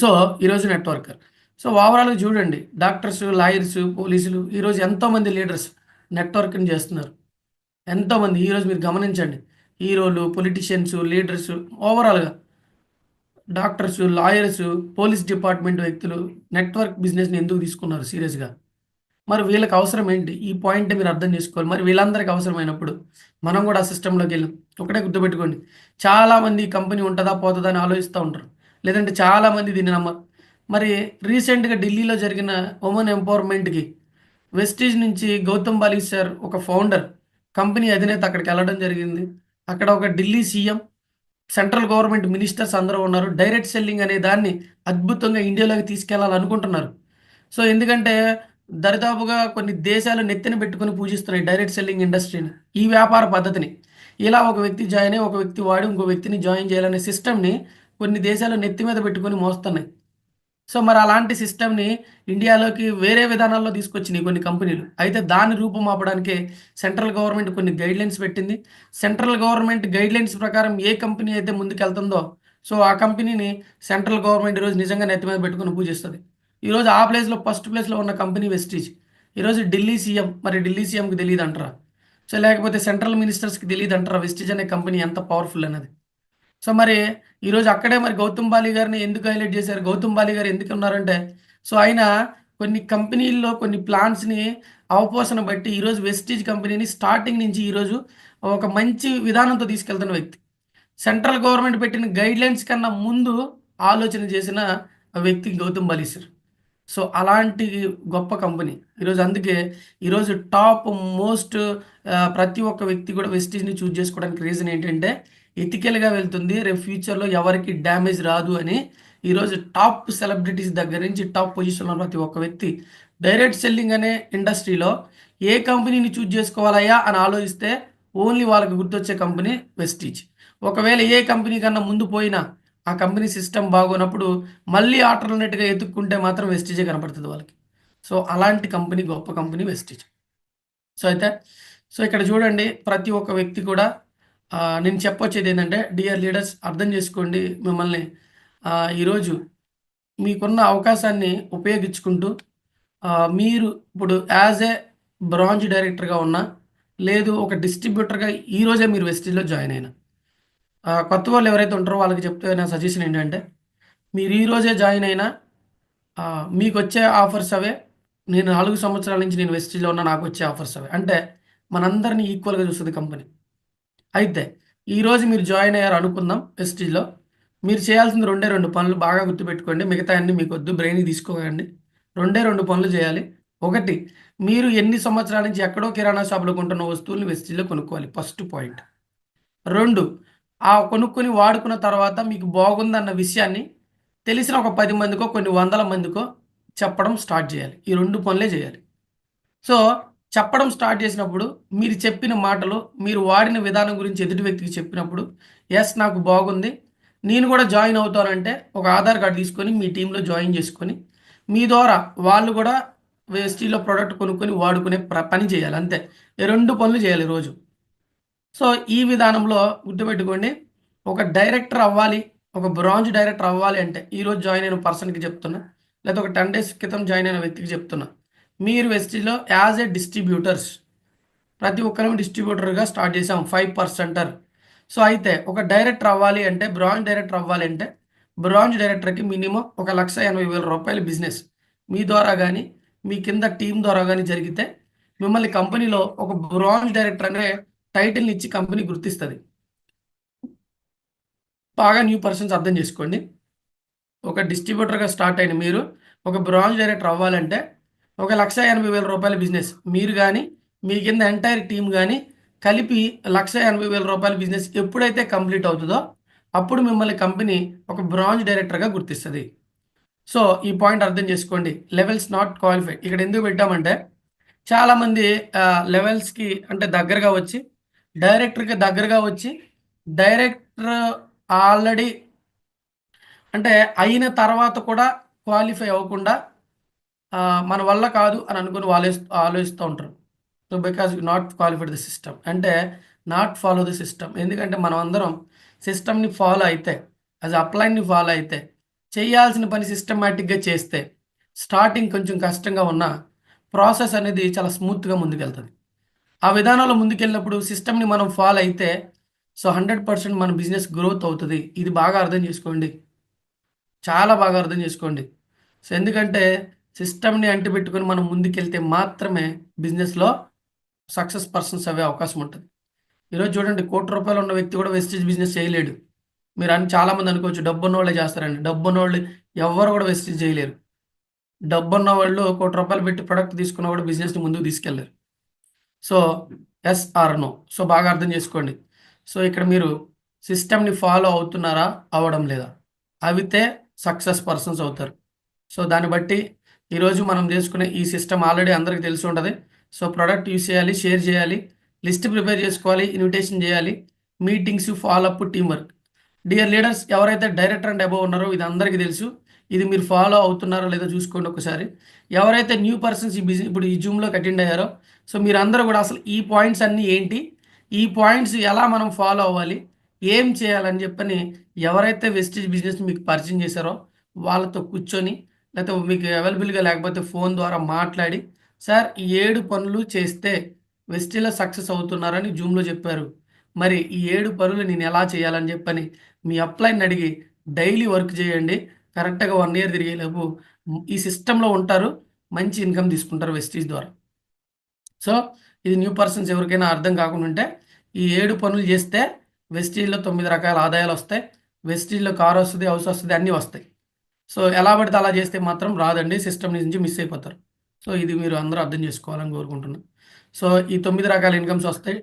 సో, ఈరోజు నెట్వర్కర్. సో, ఓవరాల్‌గా చూడండి డాక్టర్స్, లాయర్స్, పోలీసులు ఈరోజు ఎంతోమంది లీడర్స్ నెట్వర్కింగ్ చేస్తున్నారు. ఎంతోమంది ఈరోజు మీరు గమనించండి. హీరోలు, పొలిటీషియన్స్, లీడర్స్ ఓవరాల్‌గా డాక్టర్స్, లాయర్స్, పోలీస్ డిపార్ట్‌మెంట్ వ్యక్తులు నెట్వర్క్ బిజినెస్‌ని ఎందుకు తీసుకున్నారు సీరియస్‌గా? మరి వీళ్ళకి అవసరం ఏంటి? ఈ పాయింట్ మీరు అర్థం చేసుకోవాలి. మరి వీళ్ళందరికి అవసరమైనప్పుడు మనం కూడా ఆ సిస్టమ్‌లోకెళ్ళాం. ఒకటే గుర్తుపెట్టుకోండి. చాలామంది ఈ కంపెనీ ఉంటదా? పోతదా? అని ఆలోచిస్తా ఉంటారు. లేదంటే చాలామంది దీన్ని నమ్మరు. మరి రీసెంట్‌గా ఢిల్లీలో జరిగిన వుమెన్ ఎంపవర్‌మెంట్‌కి వెస్టీజ్ నుంచి గౌతమ్ బాలి సార్ ఒక ఫౌండర్, కంపెనీ అధినేత అక్కడికెళ్ళడం జరిగింది. అక్కడ ఒక Delhi CM, central government ministers అందరూ ఉన్నారు. డైరెక్ట్ సెల్లింగ్ అనే దాన్ని అద్భుతంగా ఇండియాలోకి తీసుకెళ్లాలనుకుంటున్నారు. సో, ఎందుకంటే దరిదాపుగా కొన్ని దేశాలు నెత్తిన పెట్టుకొని పూజిస్తున్నాయి డైరెక్ట్ సెల్లింగ్ ఇండస్ట్రీని. ఈ వ్యాపార పద్ధతిని. ఇలా ఒక వ్యక్తి జాయిన్ అయ్యి, ఒక వ్యక్తి వాడి ఇంకో వ్యక్తిని జాయిన్ చేయాలనే సిస్టమ్‌ని కొన్ని దేశాలు నెత్తి మీద పెట్టుకొని మోస్తున్నాయి. సో, మరి అలాంటి సిస్టమ్‌ని ఇండియాలోకి వేరే విధానాల్లో తీసుకొచ్చినాయి కొన్ని కంపెనీలు. అయితే దాన్ని రూపుమాపడానికే సెంట్రల్ గవర్నమెంట్ కొన్ని గైడ్‌లైన్స్ పెట్టింది. సెంట్రల్ గవర్నమెంట్ గైడ్‌లైన్స్ ప్రకారం ఏ కంపెనీ అయితే ముందుకెళ్తుందో, సో, ఆ కంపెనీని సెంట్రల్ గవర్నమెంట్ ఈరోజు నిజంగా నెత్తి మీద పెట్టుకొని పూజిస్తది. ఈరోజు ఆ ప్లేస్‌లో ఫస్ట్ ప్లేస్‌లో ఉన్న కంపెనీ వెస్టీజ్. ఈరోజు ఢిల్లీ సీఎం, మరి ఢిల్లీ సీఎంకి తెలీదంటారా? సో, లేకపోతే సెంట్రల్ మినిస్టర్స్‌కి తెలీదంటారా వెస్టీజ్ అనే కంపెనీ ఎంత పవర్‌ఫుల్ అన్నది? సో, మరి ఈరోజు అక్కడే మరి 'గౌతమ్ బాలి' గారిని ఎందుకు హైలైట్ చేశారు? 'గౌతమ్ బాలి' గారు ఎందుకున్నారంటే, సో, ఆయన కొన్ని కంపెనీల్లో కొన్ని ప్లాన్స్‌ని అవపోసన బట్టి ఈరోజు వెస్టీజ్ కంపెనీని స్టార్టింగ్ నుంచి ఈరోజు ఒక మంచి విధానంతో తీసుకెళ్తున్న వ్యక్తి. సెంట్రల్ గవర్నమెంట్ పెట్టిన గైడ్‌లైన్స్ కన్నా ముందు ఆలోచన చేసిన వ్యక్తి 'గౌతమ్ బాలి' సార్. సో, అలాంటి గొప్ప కంపెనీ. అందుకే ఈరోజు టాప్ మోస్ట్ ప్రతి ఒక్క వ్యక్తి కూడా వెస్టీజ్‌ని చూజ్ చేసుకోవడానికి రీజన్ ఏంటంటే, ఎథికల్‌గా వెళ్తుంది. రేపు ఫ్యూచర్‌లో ఎవరికీ డ్యామేజ్ రాదు అని ఈరోజు టాప్ సెలబ్రిటీస్ దగ్గర నుంచి టాప్ పొజిషన్‌లో ఉన్న ప్రతి ఒక్క వ్యక్తి డైరెక్ట్ సెల్లింగ్ అనే ఇండస్ట్రీలో ఏ కంపెనీని చూజ్ చేసుకోవాలయ్యా అని ఆలోచిస్తే ఓన్లీ వాళ్ళకి గుర్తొచ్చే కంపెనీ వెస్టీజ్. ఒకవేళ ఏ కంపెనీ కన్నా ముందు పోయినా ఆ కంపెనీ సిస్టమ్ బాగోనప్పుడు మళ్ళీ ఆల్టర్‌నేట్‌గా ఎతుక్కుంటే మాత్రం వెస్టీజే కనపడుతది వాళ్ళకి. సో, అలాంటి కంపెనీ గొప్ప కంపెనీ వెస్టీజ్. సో, అయితే ఇక్కడ చూడండి ప్రతి ఒక్క వ్యక్తి కూడా నేను చెప్పొచ్చేదేంటంటే డియర్ లీడర్స్ అర్థం చేసుకోండి మిమ్మల్ని ఈరోజు మీకున్న అవకాశాన్ని ఉపయోగించుకుంటూ మీరు ఇప్పుడు యాజ్ ఏ బ్రాంచ్ డైరెక్టర్‌గా ఉన్నా, లేదు ఒక డిస్ట్రిబ్యూటర్‌గా ఈరోజే మీరు వెస్టీజ్‌లో జాయిన్ అయినా. కొత్త వాళ్ళు ఎవరైతే ఉంటారో వాళ్ళకి చెప్తే నా సజెషన్ ఏంటంటే, మీరు ఈరోజే జాయిన్ అయినా మీకొచ్చే ఆఫర్స్ అవే. నేను 4 సంవత్సరాల నుంచి నేను వెస్టీజ్‌లో ఉన్నా నాకొచ్చే ఆఫర్స్ అవే. అంటే మనందరిని ఈక్వల్‌గా చూస్తది కంపెనీ. అయితే ఈరోజు మీరు జాయిన్ అయ్యారు అనుకుందాం వెస్టీజ్‌లో. మీరు చేయాల్సింది రెండే 2 పనులు బాగా గుర్తుపెట్టుకోండి. మిగతాయన్నీ మీకొద్దు బ్రెయిన్‌కి తీసుకోకండి. రెండే 2 పనులు చేయాలి. ఒకటి, మీరు ఎన్ని సంవత్సరాల నుంచి ఎక్కడో కిరాణా షాప్‌లో కొంటున్న వస్తువుల్ని వెస్టీజ్‌లో కొనుక్కోవాలి ఫస్ట్ పాయింట్. 2, ఆ కొనుక్కొని వాడుకున్న తర్వాత మీకు బాగుందన్న విషయాన్ని తెలిసిన ఒక 10 మందికో, కొన్ని వందల మందికో చెప్పడం స్టార్ట్ చేయాలి. ఈ 2 పనులే చేయాలి. సో, చెప్పడం స్టార్ట్ చేసినప్పుడు మీరు చెప్పిన మాటలు, మీరు వాడిన విధానం గురించి ఎదుటి వ్యక్తికి చెప్పినప్పుడు, యెస్ నాకు బాగుంది. నేను కూడా జాయిన్ అవుతానంటే ఒక ఆధార్ కార్డ్ తీసుకొని మీ టీమ్‌లో జాయిన్ చేసుకొని, మీ ద్వారా వాళ్ళు కూడా వెస్టీజ్‌లో ప్రొడక్ట్ కొనుక్కొని వాడుకునే పని చేయాలి అంతే. ఈ 2 పనులు చేయాలి రోజు. సో, ఈ విధానంలో గుర్తుపెట్టుకోండి. ఒక డైరెక్టర్ అవ్వాలి. ఒక బ్రాంజ్ డైరెక్టర్ అవ్వాలి అంటే, ఈరోజు జాయిన్ అయిన పర్సన్‌కి చెప్తున్నా. లేతే ఒక 10 డేస్ క్రితం జాయిన్ అయిన వ్యక్తికి చెప్తున్నా. మీరు వెస్టీజ్‌లో యాస్ ఎ డిస్ట్రిబ్యూటర్స్ ప్రతి ఒక్కరం డిస్ట్రిబ్యూటర్‌గా స్టార్ట్ చేసాం. 5%. సో, అయితే ఒక డైరెక్టర్ అవ్వాలి అంటే, బ్రాంజ్ డైరెక్టర్ అవ్వాలి అంటే, బ్రాంజ్ డైరెక్టర్‌కి మినిమమ్ ఒక రూ. 1,80,000 బిజినెస్ మీ ద్వారా గాని, మీ కింద టీమ్ ద్వారా గాని జరిగితే, మిమ్మల్ని కంపెనీలో ఒక బ్రాంజ్ డైరెక్టర్ అనే టైటిల్‌ని ఇచ్చి కంపెనీ గుర్తిస్తది. బాగా న్యూ పర్సన్స్ అర్థం చేసుకోండి. ఒక డిస్ట్రిబ్యూటర్‌గా స్టార్ట్ అయిన మీరు, ఒక బ్రాంజ్ డైరెక్టర్ అవ్వాలంటే, ఒక రూ. 1,80,000 బిజినెస్ మీరు గాని, మీ కింద ఎంటైర్ టీమ్ గాని కలిపి రూ. 1,80,000 బిజినెస్ ఎప్పుడైతే కంప్లీట్ అవుతదో, అప్పుడు మిమ్మల్ని కంపెనీ ఒక బ్రాంజ్ డైరెక్టర్‌గా గుర్తిస్తది. సో, ఈ పాయింట్ అర్థం చేసుకోండి. Levels not qualified. ఇక్కడ ఎందుకు పెట్టామంటే, చాలామంది లెవెల్స్‌కి అంటే దగ్గరగా వచ్చి, డైరెక్టర్‌కి దగ్గరగా వచ్చి, డైరెక్టర్ ఆల్రెడీ అంటే అయిన తర్వాత కూడా క్వాలిఫై అవ్వకుండా మన వల్ల కాదు అని అనుకుని ఆలోచిస్తూ ఉంటారు. So, because you not qualified the system. అంటే నాట్ ఫాలో ది సిస్టమ్. ఎందుకంటే మనం అందరం సిస్టమ్‌ని ఫాలో అయితే, యాస్ అప్లైన్‌ని ఫాలో అయితే, చేయాల్సిన పని సిస్టమాటిక్‌గా చేస్తే, స్టార్టింగ్ కొంచెం కష్టంగా ఉన్నా ప్రాసెస్ అనేది చాలా స్మూత్‌గా ముందుకెళ్తది. ఆ విధానంలో ముందుకెళ్ళినప్పుడు సిస్టమ్‌ని మనం ఫాలో అయితే, సో, 100% మన బిజినెస్ గ్రోత్ అవుతది. ఇది బాగా అర్థం చేసుకోండి. చాలా బాగా అర్థం చేసుకోండి. సో, ఎందుకంటే సిస్టమ్‌ని అంటిపెట్టుకొని మనం ముందుకెళ్తే మాత్రమే బిజినెస్‌లో సక్సెస్ పర్సన్స్ అవ్వే అవకాశం ఉంటది. ఈరోజు చూడండి రూ. 1,00,00,000 ఉన్న వ్యక్తి కూడా వెస్టీజ్ బిజినెస్ చేయలేడు. చాలామంది అనుకోవచ్చు డబ్బున్నోళ్ళే చేస్తారని. డబ్బున్నోళ్ళు ఎవ్వరు కూడా వెస్టీజ్ చేయలేరు. డబ్బున్నవాళ్ళు రూ. 1,00,00,000 పెట్టి ప్రొడక్ట్ తీసుకున్నా కూడా బిజినెస్‌ని ముందుకు తీసుకెళ్లరు. So, yes or no. So, బాగా అర్థం చేసుకోండి. సో, ఇక్కడ మీరు సిస్టమ్‌ని ఫాలో అవుతున్నారా? అవ్వడం లేదా? అవితే సక్సెస్ పర్సన్స్ అవుతారు. సో, దాన్ని బట్టి ఈరోజు మనం చేసుకునే ఈ సిస్టమ్ ఆల్రెడీ అందరికి తెలిసి ఉంటది. సో, ప్రొడక్ట్ యూజ్ చేయాలి, షేర్ చేయాలి, లిస్ట్ ప్రిపేర్ చేసుకోవాలి, ఇన్విటేషన్ చేయాలి, meetings, follow up, team work. Dear leaders ఎవరైతే డైరెక్టర్ అండ్ అబోవ్ ఉన్నారో ఇది అందరికీ తెలుసు. ఇది మీరు ఫాలో అవుతున్నారో లేదో చూసుకోండి ఒకసారి. ఎవరైతే న్యూ పర్సన్స్ ఇప్పుడు ఈ జూమ్‌లోకి అటెండ్ అయ్యారో, సో, మీరందరూ కూడా అసలు ఈ పాయింట్స్ అన్నీ ఏంటి? ఈ పాయింట్స్ ఎలా మనం ఫాలో అవ్వాలి? ఏం చేయాలని చెప్పని ఎవరైతే వెస్టీజ్ బిజినెస్ మీకు పరిచయం చేశారో వాళ్ళతో కూర్చొని లేతే మీకు అవైలబుల్‌గా లేకపోతే ఫోను ద్వారా మాట్లాడి, సార్ ఈ 7 పనులు చేస్తే వెస్టీజ్‌లో సక్సెస్ అవుతున్నారని జూమ్‌లో చెప్పారు. మరి ఈ 7 పనులు నేను ఎలా చేయాలని చెప్పని మీ అప్లైన్‌ని అడిగి డైలీ వర్క్ చేయండి. కరెక్ట్‌గా 1 ఇయర్ తిరిగేలోపు ఈ సిస్టమ్‌లో ఉంటారు. మంచి ఇన్‌కమ్ తీసుకుంటారు వెస్టీజ్ ద్వారా. సో, ఇది న్యూ పర్సన్స్ ఎవరికైనా అర్థం కాకుండా ఈ 7 పనులు చేస్తే వెస్టీజ్‌లో 9 రకాల ఆదాయాలొస్తాయి. వెస్టీజ్‌లో కారొస్తది, హౌసొస్తది అన్నీ వస్తాయి. సో, ఎలా పడితే అలా చేస్తే మాత్రం రాదండి. సిస్టమ్ నుంచి మిస్ అయిపోతారు. సో, ఇది మీరు అందరూ అర్థం చేసుకోవాలని కోరుకుంటున్నా. సో, ఈ 9 రకాల ఇన్‌కమ్స్ వస్తాయి.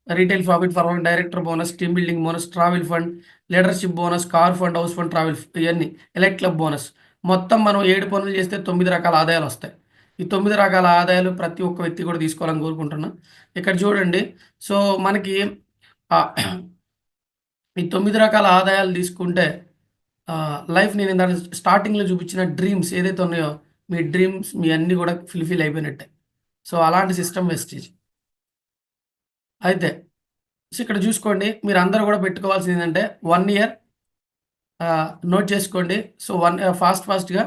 Retail profit for director bonus, team building bonus, travel fund, leadership bonus, car fund, house fund, ఇయన్నీ ఎలైట్ క్లబ్ బోనస్. మొత్తం మనం 7 పనులు చేస్తే 9 రకాల ఆదాయాలొస్తాయి. ఈ 9 రకాల ఆదాయాలు ప్రతి ఒక్క వ్యక్తి కూడా తీసుకోవాలని కోరుకుంటున్నా. ఇక్కడ చూడండి. సో, మనకి ఆహ్, ఈ 9 రకాల ఆదాయాలు తీసుకుంటే లైఫ్ నేను ఇందాక స్టార్టింగ్‌లో చూపించిన డ్రీమ్స్ ఏదైతే ఉన్నాయో, మీ డ్రీమ్స్ మీ అన్నీ కూడా ఫుల్‌ఫిల్ అయిపోయినట్టే. సో, అలాంటి సిస్టమ్ వెస్టీజ్. అయితే సో, ఇక్కడ చూసుకోండి మీరందరూ కూడా పెట్టుకోవాల్సిందేంటంటే 1 ఇయర్ నోట్ చేసుకోండి. సో, ఫాస్ట్‌గా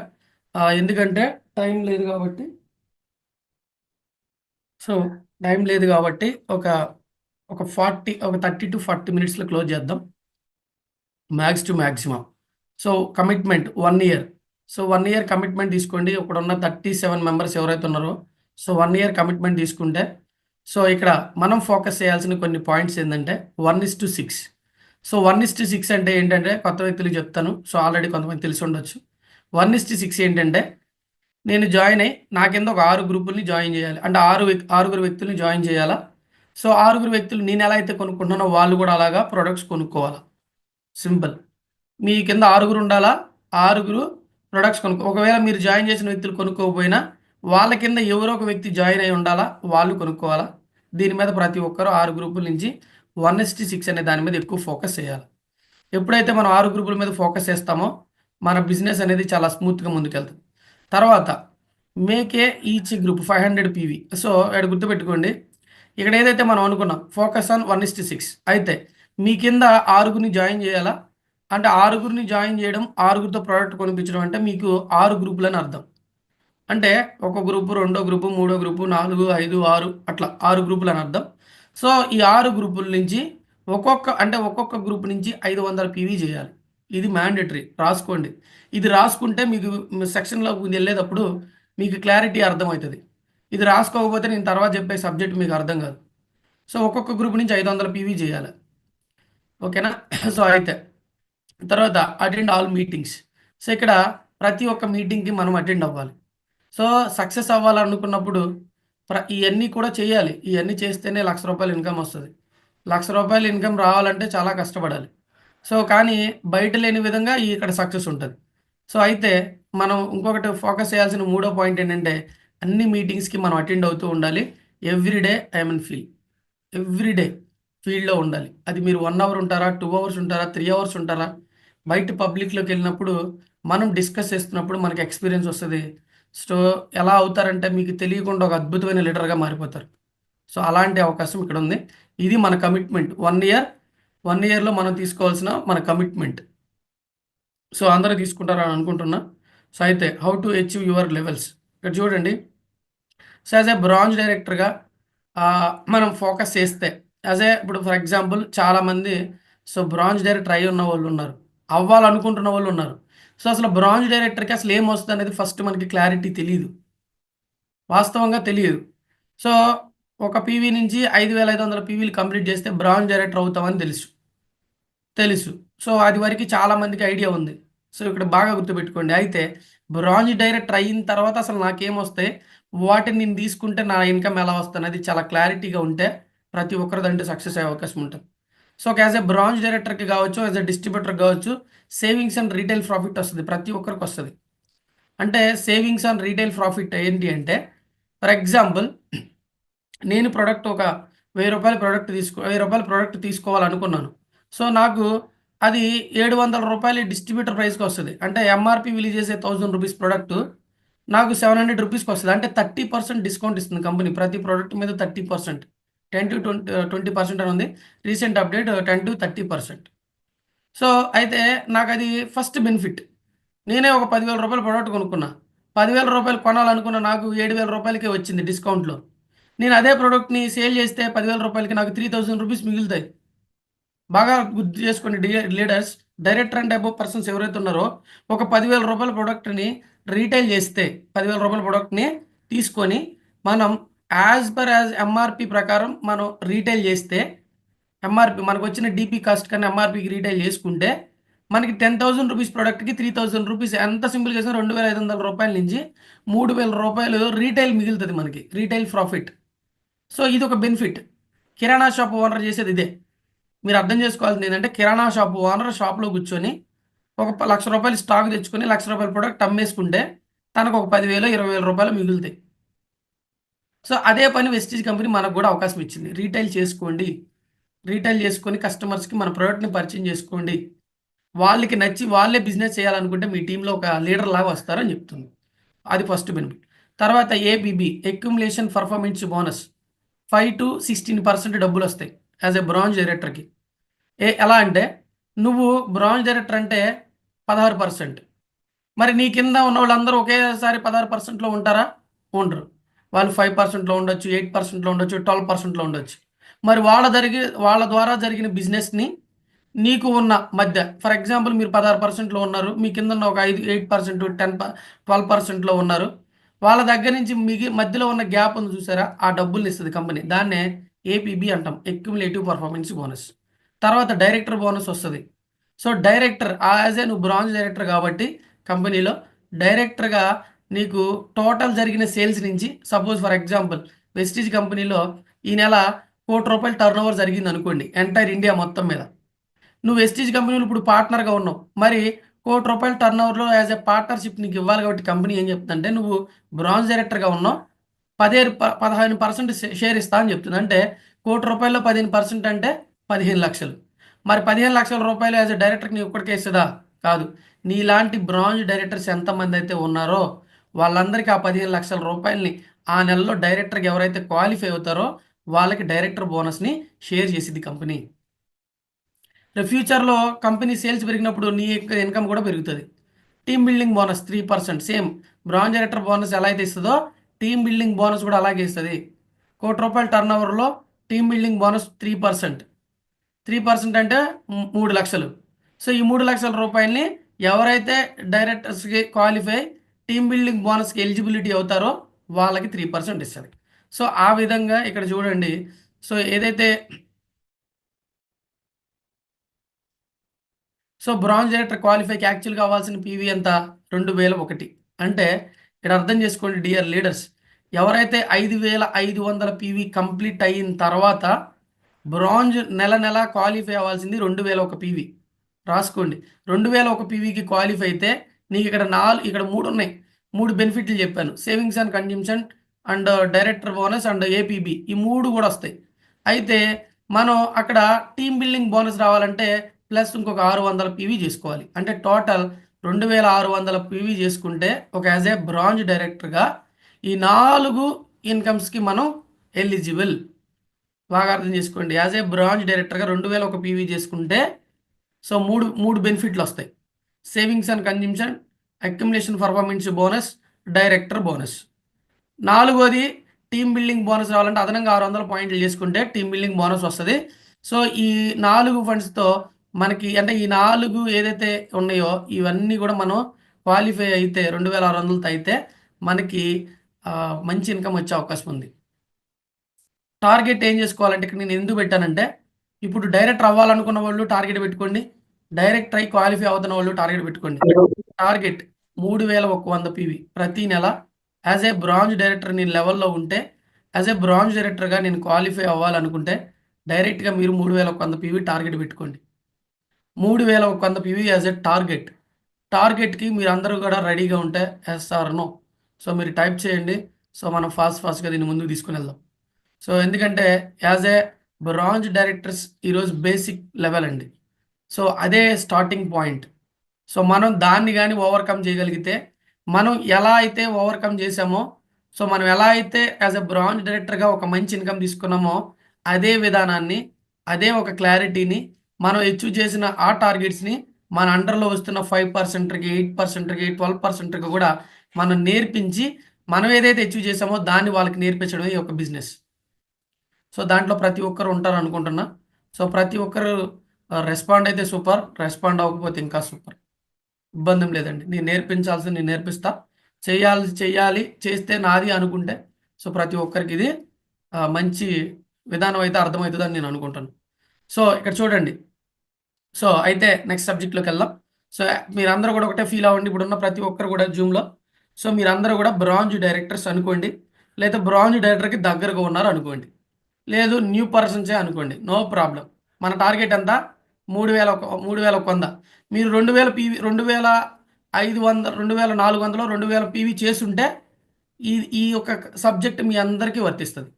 ఎందుకంటే టైం లేదు కాబట్టి. సో, టైం లేదు కాబట్టి ఒక 30 to 40 మినిట్స్లో క్లోజ్ చేద్దాం, max to maximum. So commitment 1 year. So 1 year commitment తీసుకోండి. ఇప్పుడున్న 37 మెంబర్స్ ఎవరైతే ఉన్నారో, సో 1 ఇయర్ కమిట్మెంట్ తీసుకుంటే, సో ఇక్కడ మనం ఫోకస్ చేయాల్సిన కొన్ని పాయింట్స్ ఏంటంటే 1:6. సో 1:6 అంటే ఏంటంటే కొత్త వ్యక్తులకు చెప్తాను. సో ఆల్రెడీ కొంతమంది తెలిసి ఉండొచ్చు. 1:6 ఏంటంటే, నేను జాయిన్ అయ్యి నా కింద ఒక 6 గ్రూపుల్ని జాయిన్ చేయాలి. అంటే ఆరుగురు వ్యక్తుల్ని జాయిన్ చేయాలా. సో 6 వ్యక్తులు నేను ఎలా అయితే కొనుక్కుంటున్నానో వాళ్ళు కూడా అలాగా ప్రొడక్ట్స్ కొనుక్కోవాలా. సింపుల్. మీ కింద 6 ఉండాలా. 6 ప్రొడక్ట్స్ ఒకవేళ మీరు జాయిన్ చేసిన వ్యక్తులు కొనుక్కోకపోయినా వాళ్ళ కింద ఎవరో ఒక వ్యక్తి జాయిన్ అయి ఉండాలా, వాళ్ళు కొనుక్కోవాలా. దీని మీద ప్రతి ఒక్కరు 6 గ్రూపుల నుంచి 1:6 అనే దాని మీద ఎక్కువ ఫోకస్ చేయాలి. ఎప్పుడైతే మనం 6 గ్రూపుల మీద ఫోకస్ చేస్తామో మన బిజినెస్ అనేది చాలా స్మూత్గా ముందుకెళ్తుంది. తర్వాత మేకే ఈచ్ గ్రూప్ 500 పీవీ. సో ఇక్కడ గుర్తుపెట్టుకోండి, ఇక్కడ ఏదైతే మనం అనుకున్నాం ఫోకస్ ఆన్ 1:6 అయితే మీ కింద 6 జాయిన్ చేయాలా. అంటే 6 జాయిన్ చేయడం, 6 ప్రోడక్ట్ కొనిపించడం అంటే మీకు 6 గ్రూపులని అర్థం. అంటే ఒక గ్రూపు, రెండో గ్రూపు, మూడో గ్రూపు, 4, 5, 6 అట్లా 6 గ్రూపులని అర్థం. సో ఈ 6 గ్రూపుల నుంచి ఒక్కొక్క గ్రూప్ నుంచి 500 పీవీ చేయాలి. ఇది మ్యాండేటరీ, రాసుకోండి. ఇది రాసుకుంటే మీకు సెక్షన్లోకి వెళ్ళేటప్పుడు మీకు క్లారిటీ అర్థమవుతుంది. ఇది రాసుకోకపోతే నేను తర్వాత చెప్పే సబ్జెక్ట్ మీకు అర్థం కాదు. సో ఒక్కొక్క గ్రూప్ నుంచి 500 పీవీ చేయాలి. ఓకేనా. సో అయితే తర్వాత అటెండ్ ఆల్ మీటింగ్స్. సో ఇక్కడ ప్రతి ఒక్క మీటింగ్కి మనం అటెండ్ అవ్వాలి. సో సక్సెస్ అవ్వాలనుకున్నప్పుడు ఇవన్నీ కూడా చేయాలి. ఇవన్నీ చేస్తేనే ₹1,00,000 ఇన్కమ్ వస్తుంది. ₹1,00,000 ఇన్కమ్ రావాలంటే చాలా కష్టపడాలి. సో కానీ బయట లేని విధంగా ఇక్కడ సక్సెస్ ఉంటుంది. సో అయితే మనం ఇంకొకటి ఫోకస్ చేయాల్సిన మూడో పాయింట్ ఏంటంటే, అన్ని మీటింగ్స్కి మనం అటెండ్ అవుతూ ఉండాలి. Everyday I'm in field. Everyday ఫీల్డ్లో ఉండాలి. అది మీరు 1 అవర్ ఉంటారా, 2 అవర్స్ ఉంటారా, 3 అవర్స్ ఉంటారా, బయట పబ్లిక్లోకి వెళ్ళినప్పుడు మనం డిస్కస్ చేస్తున్నప్పుడు మనకి ఎక్స్పీరియన్స్ వస్తుంది. సో ఎలా అవుతారంటే మీకు తెలియకుండా ఒక అద్భుతమైన లీడర్గా మారిపోతారు. సో అలాంటి అవకాశం ఇక్కడ ఉంది. ఇది మన కమిట్మెంట్. 1 ఇయర్లో మనం తీసుకోవాల్సిన మన కమిట్మెంట్. సో అందరూ తీసుకుంటారని అనుకుంటున్నా. సో అయితే how to achieve your levels. ఇక్కడ చూడండి. సో యాజ్ ఏ బ్రాంజ్ డైరెక్టర్గా మనం ఫోకస్ చేస్తే ఇప్పుడు ఫర్ ఎగ్జాంపుల్ చాలామంది సో బ్రాంజ్ డైరెక్టర్ అయి ఉన్న వాళ్ళు ఉన్నారు, అవ్వాలనుకుంటున్న వాళ్ళు ఉన్నారు. సో అసలు బ్రాంజ్ డైరెక్టర్కి అసలు ఏం వస్తుంది అనేది ఫస్ట్ మనకి క్లారిటీ తెలియదు, వాస్తవంగా తెలియదు. సో ఒక పీవీ నుంచి 5,500 పీవీలు కంప్లీట్ చేస్తే బ్రాంజ్ డైరెక్టర్ అవుతామని తెలుసు. సో అది వరకు చాలామందికి ఐడియా ఉంది. సో ఇక్కడ బాగా గుర్తుపెట్టుకోండి. అయితే బ్రాంజ్ డైరెక్టర్ అయిన తర్వాత అసలు నాకేమొస్తాయి, వాటిని నేను తీసుకుంటే నా ఇన్కమ్ ఎలా వస్తుంది అది చాలా క్లారిటీగా ఉంటే ప్రతి ఒక్కరి దాంట్లో సక్సెస్ అయ్యే అవకాశం ఉంటుంది. సో యాజ్ ఏ బ్రాంజ్ డైరెక్టర్కి కావచ్చు, యాజ్ ఏ డిస్ట్రిబ్యూటర్ కావచ్చు, సేవింగ్స్ అండ్ రీటైల్ ప్రాఫిట్ వస్తుంది, ప్రతి ఒక్కరికి వస్తుంది. అంటే సేవింగ్స్ అండ్ రీటైల్ ప్రాఫిట్ ఏంటి అంటే, ఫర్ ఎగ్జాంపుల్ నేను ప్రోడక్ట్ ఒక ₹1,000 ప్రోడక్ట్ తీసుకోవాలనుకున్నాను. సో నాకు అది ₹700 డిస్ట్రిబ్యూటర్ ప్రైస్కి వస్తుంది. అంటే ఎంఆర్పి రిలీజ్ చేసే ₹1,000 ప్రోడక్ట్ నాకు ₹700కి వస్తుంది. అంటే 30% డిస్కౌంట్ ఇస్తుంది కంపెనీ ప్రతి ప్రోడక్ట్ మీద. 30%, 10-20% అని ఉంది. Recent update 10-30%. సో అయితే నాకు అది ఫస్ట్ బెనిఫిట్. నేనే ఒక ₹10,000 ప్రోడక్ట్ కొనుక్కున్నా. ₹10,000 కొనాలనుకున్న నాకు ₹7,000కే వచ్చింది డిస్కౌంట్లో. నేను అదే ప్రోడక్ట్ని సేల్ చేస్తే ₹10,000కి నాకు ₹3,000 మిగులుతాయి. బాగా గుర్తు చేసుకోండి leaders, director and above persons ఎవరైతే ఉన్నారో, ఒక ₹10,000 ప్రోడక్ట్ని రీటైల్ చేస్తే ₹10,000 ప్రోడక్ట్ని తీసుకొని మనం యాజ్ ఎంఆర్పి ప్రకారం మనం రీటైల్ చేస్తే, ఎంఆర్పి మనకు వచ్చిన డీపీ కాస్ట్ కన్నా ఎంఆర్పికి రీటైల్ చేసుకుంటే మనకి ₹10,000 ప్రోడక్ట్కి ₹3,000 ఎంత సింపుల్గా చేసినా ₹2,500 నుంచి ₹3,000 రీటైల్ మిగులుతుంది మనకి, రీటైల్ ప్రాఫిట్. సో ఇది ఒక బెనిఫిట్. కిరాణా షాప్ ఓనర్ చేసేది ఇదే. మీరు అర్థం చేసుకోవాల్సింది ఏంటంటే, కిరాణా షాప్ ఓనర్ షాప్లో కూర్చొని ఒక ₹1,00,000 స్టాక్ తెచ్చుకొని ₹1,00,000 ప్రోడక్ట్ అమ్మేసుకుంటే తనకు ఒక ₹10,000 ₹20,000 మిగులుతాయి. సో అదే పని వెస్టీజ్ కంపెనీ మనకు కూడా అవకాశం ఇచ్చింది. రీటైల్ చేసుకోండి, రీటైల్ చేసుకొని కస్టమర్స్కి మన ప్రోడక్ట్ని పరిచయం చేసుకోండి. వాళ్ళకి నచ్చి వాళ్ళే బిజినెస్ చేయాలనుకుంటే మీ టీంలో ఒక లీడర్ లాగా వస్తారని చెప్తుంది. అది ఫస్ట్ బెనిఫిట్. తర్వాత ఏబీబీ అక్యుములేషన్ పర్ఫార్మెన్స్ బోనస్ 5-16% డబ్బులు వస్తాయి యాజ్ ఏ బ్రాంజ్ డైరెక్టర్కి. ఎలా అంటే, నువ్వు బ్రాంజ్ డైరెక్టర్ అంటే 16%. మరి నీ కింద ఉన్న వాళ్ళందరూ ఒకేసారి 16%లో ఉంటారా? ఉండరు. వాళ్ళు 5%లో ఉండొచ్చు, 8%లో ఉండొచ్చు, 12%లో ఉండొచ్చు. మరి వాళ్ళ ద్వారా జరిగిన బిజినెస్‌ని నీకు ఉన్న మధ్య ఫర్ ఎగ్జాంపుల్ మీరు 16%లో ఉన్నారు. మీ కిందున్న ఒక 8%, 12%లో ఉన్నారు. వాళ్ళ దగ్గర నుంచి మధ్యలో ఉన్న గ్యాప్ ఉంది చూసారా? ఆ డబ్బుల్నిస్తది కంపెనీ. దాన్నే ఏపీబీ అంటాం. Accumulative performance bonus. తర్వాత డైరెక్టర్ బోనస్ వస్తది. సో, డైరెక్టర్ నువ్వు బ్రాంజ్ డైరెక్టర్ కాబట్టి కంపెనీలో డైరెక్టర్‌గా నీకు టోటల్ జరిగిన సేల్స్ నుంచి సపోజ్ ఫర్ ఎగ్జాంపుల్ వెస్టీజ్ కంపెనీలో ఈ నెల రూ. 1,00,00,000 టర్నోవర్ జరిగిందనుకోండి ఎంటైర్ ఇండియా మొత్తం మీద. నువ్వు వెస్టీజ్ కంపెనీలో ఇప్పుడు పార్ట్నర్‌గా ఉన్నావు. మరి రూ. 1,00,00,000 టర్నోవర్‌లో యాస్ ఎ పార్ట్నర్‌షిప్ నీకు ఇవ్వాలి కాబట్టి కంపెనీ ఏం చెప్తుందంటే నువ్వు బ్రాంజ్ డైరెక్టర్‌గా ఉన్నావు. 15% షేర్ ఇస్తా అని చెప్తుంది. అంటే రూ. 1,00,00,000లో 15% అంటే 15,00,000. మరి 15,00,000 రూపాయలు యాస్ ఎ డైరెక్టర్‌కి నీ ఒక్కడికే ఇస్తదా? కాదు. నీలాంటి బ్రాంజ్ డైరెక్టర్స్ ఎంతమందైతే ఉన్నారో వాళ్ళందరికీ ఆ 15,00,000 రూపాయలని ఆ నెలలో డైరెక్టర్‌గా ఎవరైతే క్వాలిఫై అవుతారో వాళ్ళకి డైరెక్టర్ బోనస్‌ని షేర్ చేసిద్ది కంపెనీ. రేపు ఫ్యూచర్‌లో కంపెనీ సేల్స్ పెరిగినప్పుడు నీ యొక్క ఇన్‌కమ్ కూడా పెరుగుతది. Team building bonus 3% same bronze director bonus ఎలా అయితే ఇస్తదో టీమ్ బిల్డింగ్ బోనస్ కూడా అలాగే ఇస్తది. రూ. 1,00,00,000 టర్నోవర్‌లో టీమ్ బిల్డింగ్ బోనస్ 3%. 3% అంటే 3,00,000. సో, ఈ 3,00,000 రూపాయల్ని ఎవరైతే డైరెక్టర్స్‌కి క్వాలిఫై టీమ్ బిల్డింగ్ బోనస్‌కి ఎలిజిబిలిటీ అవుతారో వాళ్ళకి 3% ఇస్తది. సో, ఆ విధంగా ఇక్కడ చూడండి. సో, ఏదైతే బ్రాంజ్ డైరెక్టర్ క్వాలిఫైకి యాక్చువల్‌గా అవ్వాల్సిన పీవీ ఎంత? 2001. అంటే ఇక్కడ అర్థం చేసుకోండి డియర్ లీడర్స్. ఎవరైతే 5,500 పీవీ కంప్లీట్ అయిన తర్వాత బ్రాంజ్ నెల క్వాలిఫై అవ్వాల్సింది 2001 పీవీ. రాసుకోండి. 2001 పీవీకి క్వాలిఫై అయితే నీకు ఇక్కడ 3 ఉన్నాయి. 3 బెనిఫిట్లు చెప్పాను. Savings and consumption and director bonus and APB ఈ 3 కూడా వస్తాయి. అయితే మనం అక్కడ టీమ్ బిల్డింగ్ బోనస్ రావాలంటే ప్లస్ ఇంకొక 600 పీవీ చేసుకోవాలి. అంటే టోటల్ 2,600 పీవీ చేసుకుంటే ఒక యాజ్ ఏ బ్రాంజ్ డైరెక్టర్‌గా ఈ 4 ఇన్‌కమ్స్‌కి మనం ఎలిజిబుల్. బాగా అర్థం చేసుకోండి. యాజ్ ఏ బ్రాంజ్ డైరెక్టర్‌గా 2001 పీవీ చేసుకుంటే సో, 3 బెనిఫిట్‌లొస్తాయి. Savings and consumption, accumulation performance bonus, director bonus. నాలుగోది టీమ్ బిల్డింగ్ బోనస్ రావాలంటే అదనంగా 600 పాయింట్లు చేసుకుంటే టీమ్ బిల్డింగ్ బోనస్ వస్తది. సో, ఈ 4 ఫండ్స్‌తో మనకి అంటే ఈ 4 ఏదైతే ఉన్నాయో ఇవన్నీ కూడా మనం క్వాలిఫై అయితే 2,600తో అయితే మనకి మంచి ఇన్‌కమ్ వచ్చే అవకాశం ఉంది. టార్గెట్ ఏం చేసుకోవాలంటే ఇక్కడ నేను ఎందుకు పెట్టానంటే, ఇప్పుడు డైరెక్టర్ అవ్వాలనుకున్న వాళ్ళు టార్గెట్ పెట్టుకోండి. డైరెక్టర్ అయ్యి క్వాలిఫై అవుతున్న వాళ్ళు టార్గెట్ పెట్టుకోండి. టార్గెట్ 3,100 పీవీ ప్రతి నెల యాజ్ ఏ బ్రాంజ్ డైరెక్టర్ నేను లెవెల్‌లో ఉంటే, యాజ్ ఏ బ్రాంజ్ డైరెక్టర్‌గా నేను క్వాలిఫై అవ్వాలనుకుంటే, డైరెక్ట్‌గా మీరు 3,100 పీవీ టార్గెట్ పెట్టుకోండి. 3,100 పీవీ యాజ్ ఏ టార్గెట్. టార్గెట్‌కి మీరందరూ కూడా రెడీగా ఉంటే యెస్ ఆర్ నో. సో, మీరు టైప్ చేయండి. సో, మనం ఫాస్ట్‌గా దీన్ని ముందుకు తీసుకొనెళ్దాం. సో, ఎందుకంటే యాజ్ ఏ బ్రాంజ్ డైరెక్టర్స్ ఈరోజు బేసిక్ లెవెల్ అండి. సో, అదే స్టార్టింగ్ పాయింట్. సో, మనం దాన్ని గాని ఓవర్‌కమ్ చేయగలిగితే, మనం ఎలా అయితే ఓవర్‌కమ్ చేసామో, సో, మనం ఎలా అయితే యాజ్ ఎ బ్రాంజ్ డైరెక్టర్‌గా ఒక మంచి ఇన్‌కమ్ తీసుకున్నామో, అదే విధానాన్ని, అదే ఒక క్లారిటీని మనం అచీవ్ చేసిన ఆ టార్గెట్స్‌ని మన అండర్‌లో వస్తున్న 5%కి, 8%కి, 12%కి కూడా మనం నేర్పించి, మనం ఏదైతే అచీవ్ చేసామో దాన్ని వాళ్ళకి నేర్పించడమే ఈ యొక్క బిజినెస్. సో, దాంట్లో ప్రతి ఒక్కరు ఉంటారనుకుంటున్నా. సో, ప్రతి ఒక్కరు రెస్పాండ్ అయితే సూపర్. రెస్పాండ్ అవ్వకపోతే ఇంకా సూపర్. ఇబ్బందేం లేదండి. నేను నేర్పించాల్సింది నేను నేర్పిస్తా. చెయ్యాలి, చేస్తే నాది అనుకుంటే సో, ప్రతి ఒక్కరికి ఇది మంచి విధానం అయితే అర్థమవుతదని నేను అనుకుంటాను. సో, ఇక్కడ చూడండి. సో, అయితే నెక్స్ట్ సబ్జెక్ట్‌లోకెళ్దాం. సో, మీరందరూ కూడా ఒకటే ఫీల్ అవ్వండి. ఇప్పుడున్న ప్రతి ఒక్కరు కూడా జూమ్‌లో. సో, మీరందరూ కూడా బ్రాంజ్ డైరెక్టర్స్ అనుకోండి. లేదా బ్రాంజ్ డైరెక్టర్‌కి దగ్గరగా ఉన్నారనుకోండి. లేదు న్యూ పర్సన్సే అనుకోండి. No problem. మన టార్గెట్ ఎంత? 3,100 మీరు 2,000 పీవీ 2,500 2,400 2,000 పీవీ చేసుంటే ఈ ఈ యొక్క సబ్జెక్ట్ మీ అందరికీ వర్తిస్తది.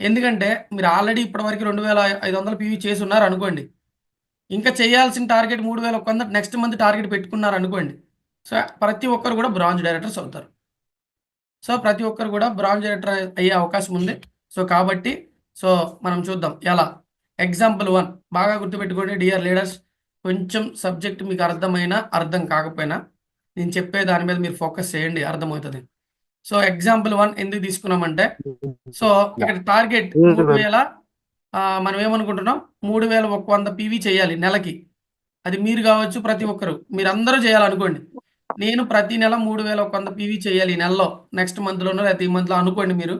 ఎందుకంటే మీరు ఆల్రెడీ ఇప్పటివరకు 2,500 పీవీ చేసున్నారనుకోండి. ఇంకా చేయాల్సిన టార్గెట్ 3,100 నెక్స్ట్ మంత్ టార్గెట్ పెట్టుకున్నారనుకోండి. సో, ప్రతి ఒక్కరు కూడా బ్రాంజ్ డైరెక్టర్స్ అవుతారు. సో, ప్రతి ఒక్కరు కూడా బ్రాంజ్ డైరెక్టర్ అయ్యే అవకాశం ఉంది. సో, కాబట్టి సో, మనం చూద్దాం ఎలా. ఎగ్జాంపుల్ 1 బాగా గుర్తుపెట్టుకోండి డియర్ లీడర్స్. కొంచెం సబ్జెక్ట్ మీకు అర్థమైనా, అర్థం కాకపోయినా నేను చెప్పే దాని మీద మీరు ఫోకస్ చేయండి అర్థమవుతది. సో ఎగ్జాంపుల్ 1 ఎందుకు తీసుకున్నామంటే, సో ఇక్కడ టార్గెట్ 3000 మనం ఏమనుకుంటున్నాం 3100 పీవీ చేయాలి నెలకి. అది మీరు కావచ్చు, ప్రతి ఒక్కరు మీరందరూ చేయాలనుకోండి. నేను ప్రతి నెల 3100 పీవీ చేయాలి ఈ నెలలో, నెక్స్ట్ మంత్లోనో లేకపోతే ఈ మంత్లో అనుకోండి మీరు.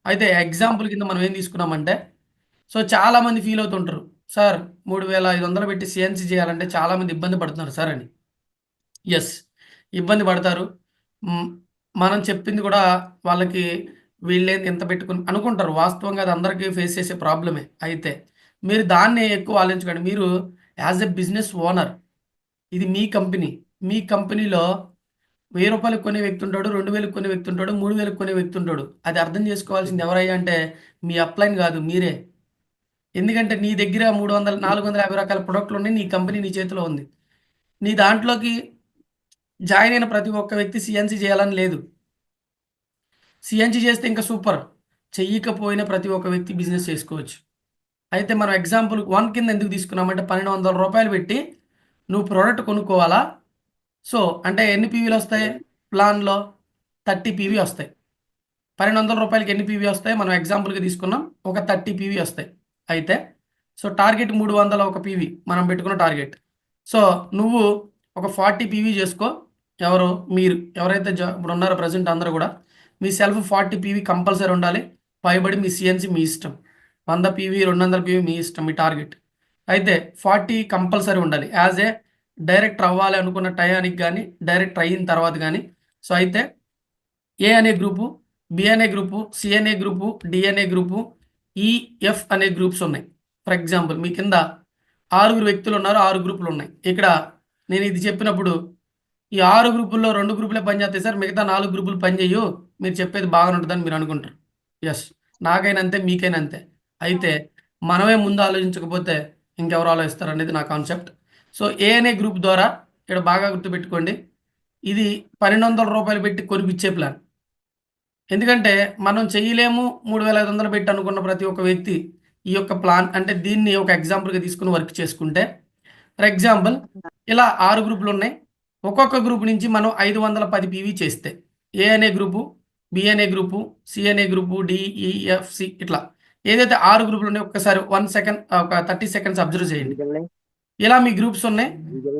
అయితే ఎగ్జాంపుల్ కింద మనం ఏం తీసుకున్నామంటే, సో చాలామంది ఫీల్ అవుతుంటారు, సార్ 3500 పెట్టి సిఎన్సి చేయాలంటే చాలామంది ఇబ్బంది పడుతున్నారు సార్ అని. ఎస్, ఇబ్బంది పడతారు. మనం చెప్పింది కూడా వాళ్ళకి వీళ్ళేంది ఎంత పెట్టుకుని అనుకుంటారు. వాస్తవంగా అది అందరికీ ఫేస్ చేసే ప్రాబ్లమే. అయితే మీరు దాన్ని ఎక్కువ ఆలోచించకండి. మీరు యాజ్ ఎ బిజినెస్ ఓనర్, ఇది మీ కంపెనీ. మీ కంపెనీలో రూ. 1000 కొనే వ్యక్తి ఉంటాడు, 2000 కొనే వ్యక్తి ఉంటాడు, 3000 కొనే వ్యక్తి ఉంటాడు. అది అర్థం చేసుకోవాల్సింది ఎవరయ్యా అంటే మీ అప్లైన్ కాదు, మీరే. ఎందుకంటే నీ దగ్గర 300 450 రకాల ప్రొడక్ట్లు ఉన్నాయి, నీ కంపెనీ నీ చేతిలో ఉంది. నీ దాంట్లోకి జాయిన్ అయిన ప్రతి ఒక్క వ్యక్తి సిఎన్సి చేయాలని లేదు. సిఎన్సి చేస్తే ఇంకా సూపర్. చెయ్యకపోయిన ప్రతి ఒక్క వ్యక్తి బిజినెస్ చేసుకోవచ్చు. అయితే మనం ఎగ్జాంపుల్ 1 కింద ఎందుకు తీసుకున్నామంటే, రూ. 1200 పెట్టి నువ్వు ప్రోడక్ట్ కొనుక్కోవాలా. సో అంటే ఎన్ని పీవీలు వస్తాయి ప్లాన్లో? 30 పీవీ వస్తాయి. రూ. 1200 ఎన్ని పీవీ వస్తాయి? మనం ఎగ్జాంపుల్గా తీసుకున్నాం, ఒక 30 పీవీ వస్తాయి. అయితే సో టార్గెట్ 300 ఒక పీవీ మనం పెట్టుకున్న టార్గెట్. సో నువ్వు ఒక 40 పీవీ చేసుకో. ఎవరు? మీరు ఎవరైతే ఇప్పుడు ఉన్నారో ప్రజెంట్ అందరూ కూడా మీ సెల్ఫ్ 40 పీవీ కంపల్సరీ ఉండాలి. పైబడి మీ సిఎన్సి మీ ఇష్టం. 100 పీవీ 200 పీవీ మీ ఇష్టం, మీ టార్గెట్. అయితే 40 కంపల్సరీ ఉండాలి యాజ్ ఏ డైరెక్టర్ అవ్వాలి అనుకున్న టయానికి కానీ, డైరెక్టర్ అయిన తర్వాత కానీ. సో అయితే ఏ అనే గ్రూపు, బి అనే గ్రూపు, సి అనే గ్రూపు, డి అనే గ్రూపు, ఈఎఫ్ అనే గ్రూప్స్ ఉన్నాయి. ఫర్ ఎగ్జాంపుల్ మీ కింద 6 వ్యక్తులు ఉన్నారు, 6 గ్రూపులు ఉన్నాయి. ఇక్కడ నేను ఇది చెప్పినప్పుడు ఈ 6 గ్రూపుల్లో 2 గ్రూపులే పనిచేస్తాయి సార్, మిగతా 4 గ్రూపులు పనిచేయు, మీరు చెప్పేది బాగానే ఉంటుందని మీరు అనుకుంటారు. ఎస్, నాకైనా అంతే, మీకైనా అంతే. అయితే మనమే ముందు ఆలోచించకపోతే ఇంకెవరు ఆలోచిస్తారు అనేది నా కాన్సెప్ట్. సో ఏ అనే గ్రూప్ ద్వారా ఇక్కడ బాగా గుర్తుపెట్టుకోండి, ఇది 1200 పెట్టి కొనిపించే ప్లాన్. ఎందుకంటే మనం చేయలేము 3500 పెట్టి అనుకున్న ప్రతి ఒక్క వ్యక్తి ఈ యొక్క ప్లాన్, అంటే దీన్ని ఒక ఎగ్జాంపుల్గా తీసుకుని వర్క్ చేసుకుంటే, ఫర్ ఎగ్జాంపుల్ ఇలా 6 గ్రూపులు ఉన్నాయి. ఒక్కొక్క గ్రూప్ నుంచి మనం 510 పీవీ చేస్తే ఏ అనే గ్రూపు, బి అనే గ్రూపు, సి అనే గ్రూపు, డిఈఎఫ్సి ఇట్లా ఏదైతే 6 గ్రూపులు ఉన్నాయో ఒక్కసారి 1 సెకండ్ ఒక 30 సెకండ్స్ అబ్జర్వ్ చేయండి. ఇలా మీ గ్రూప్స్ ఉన్నాయి.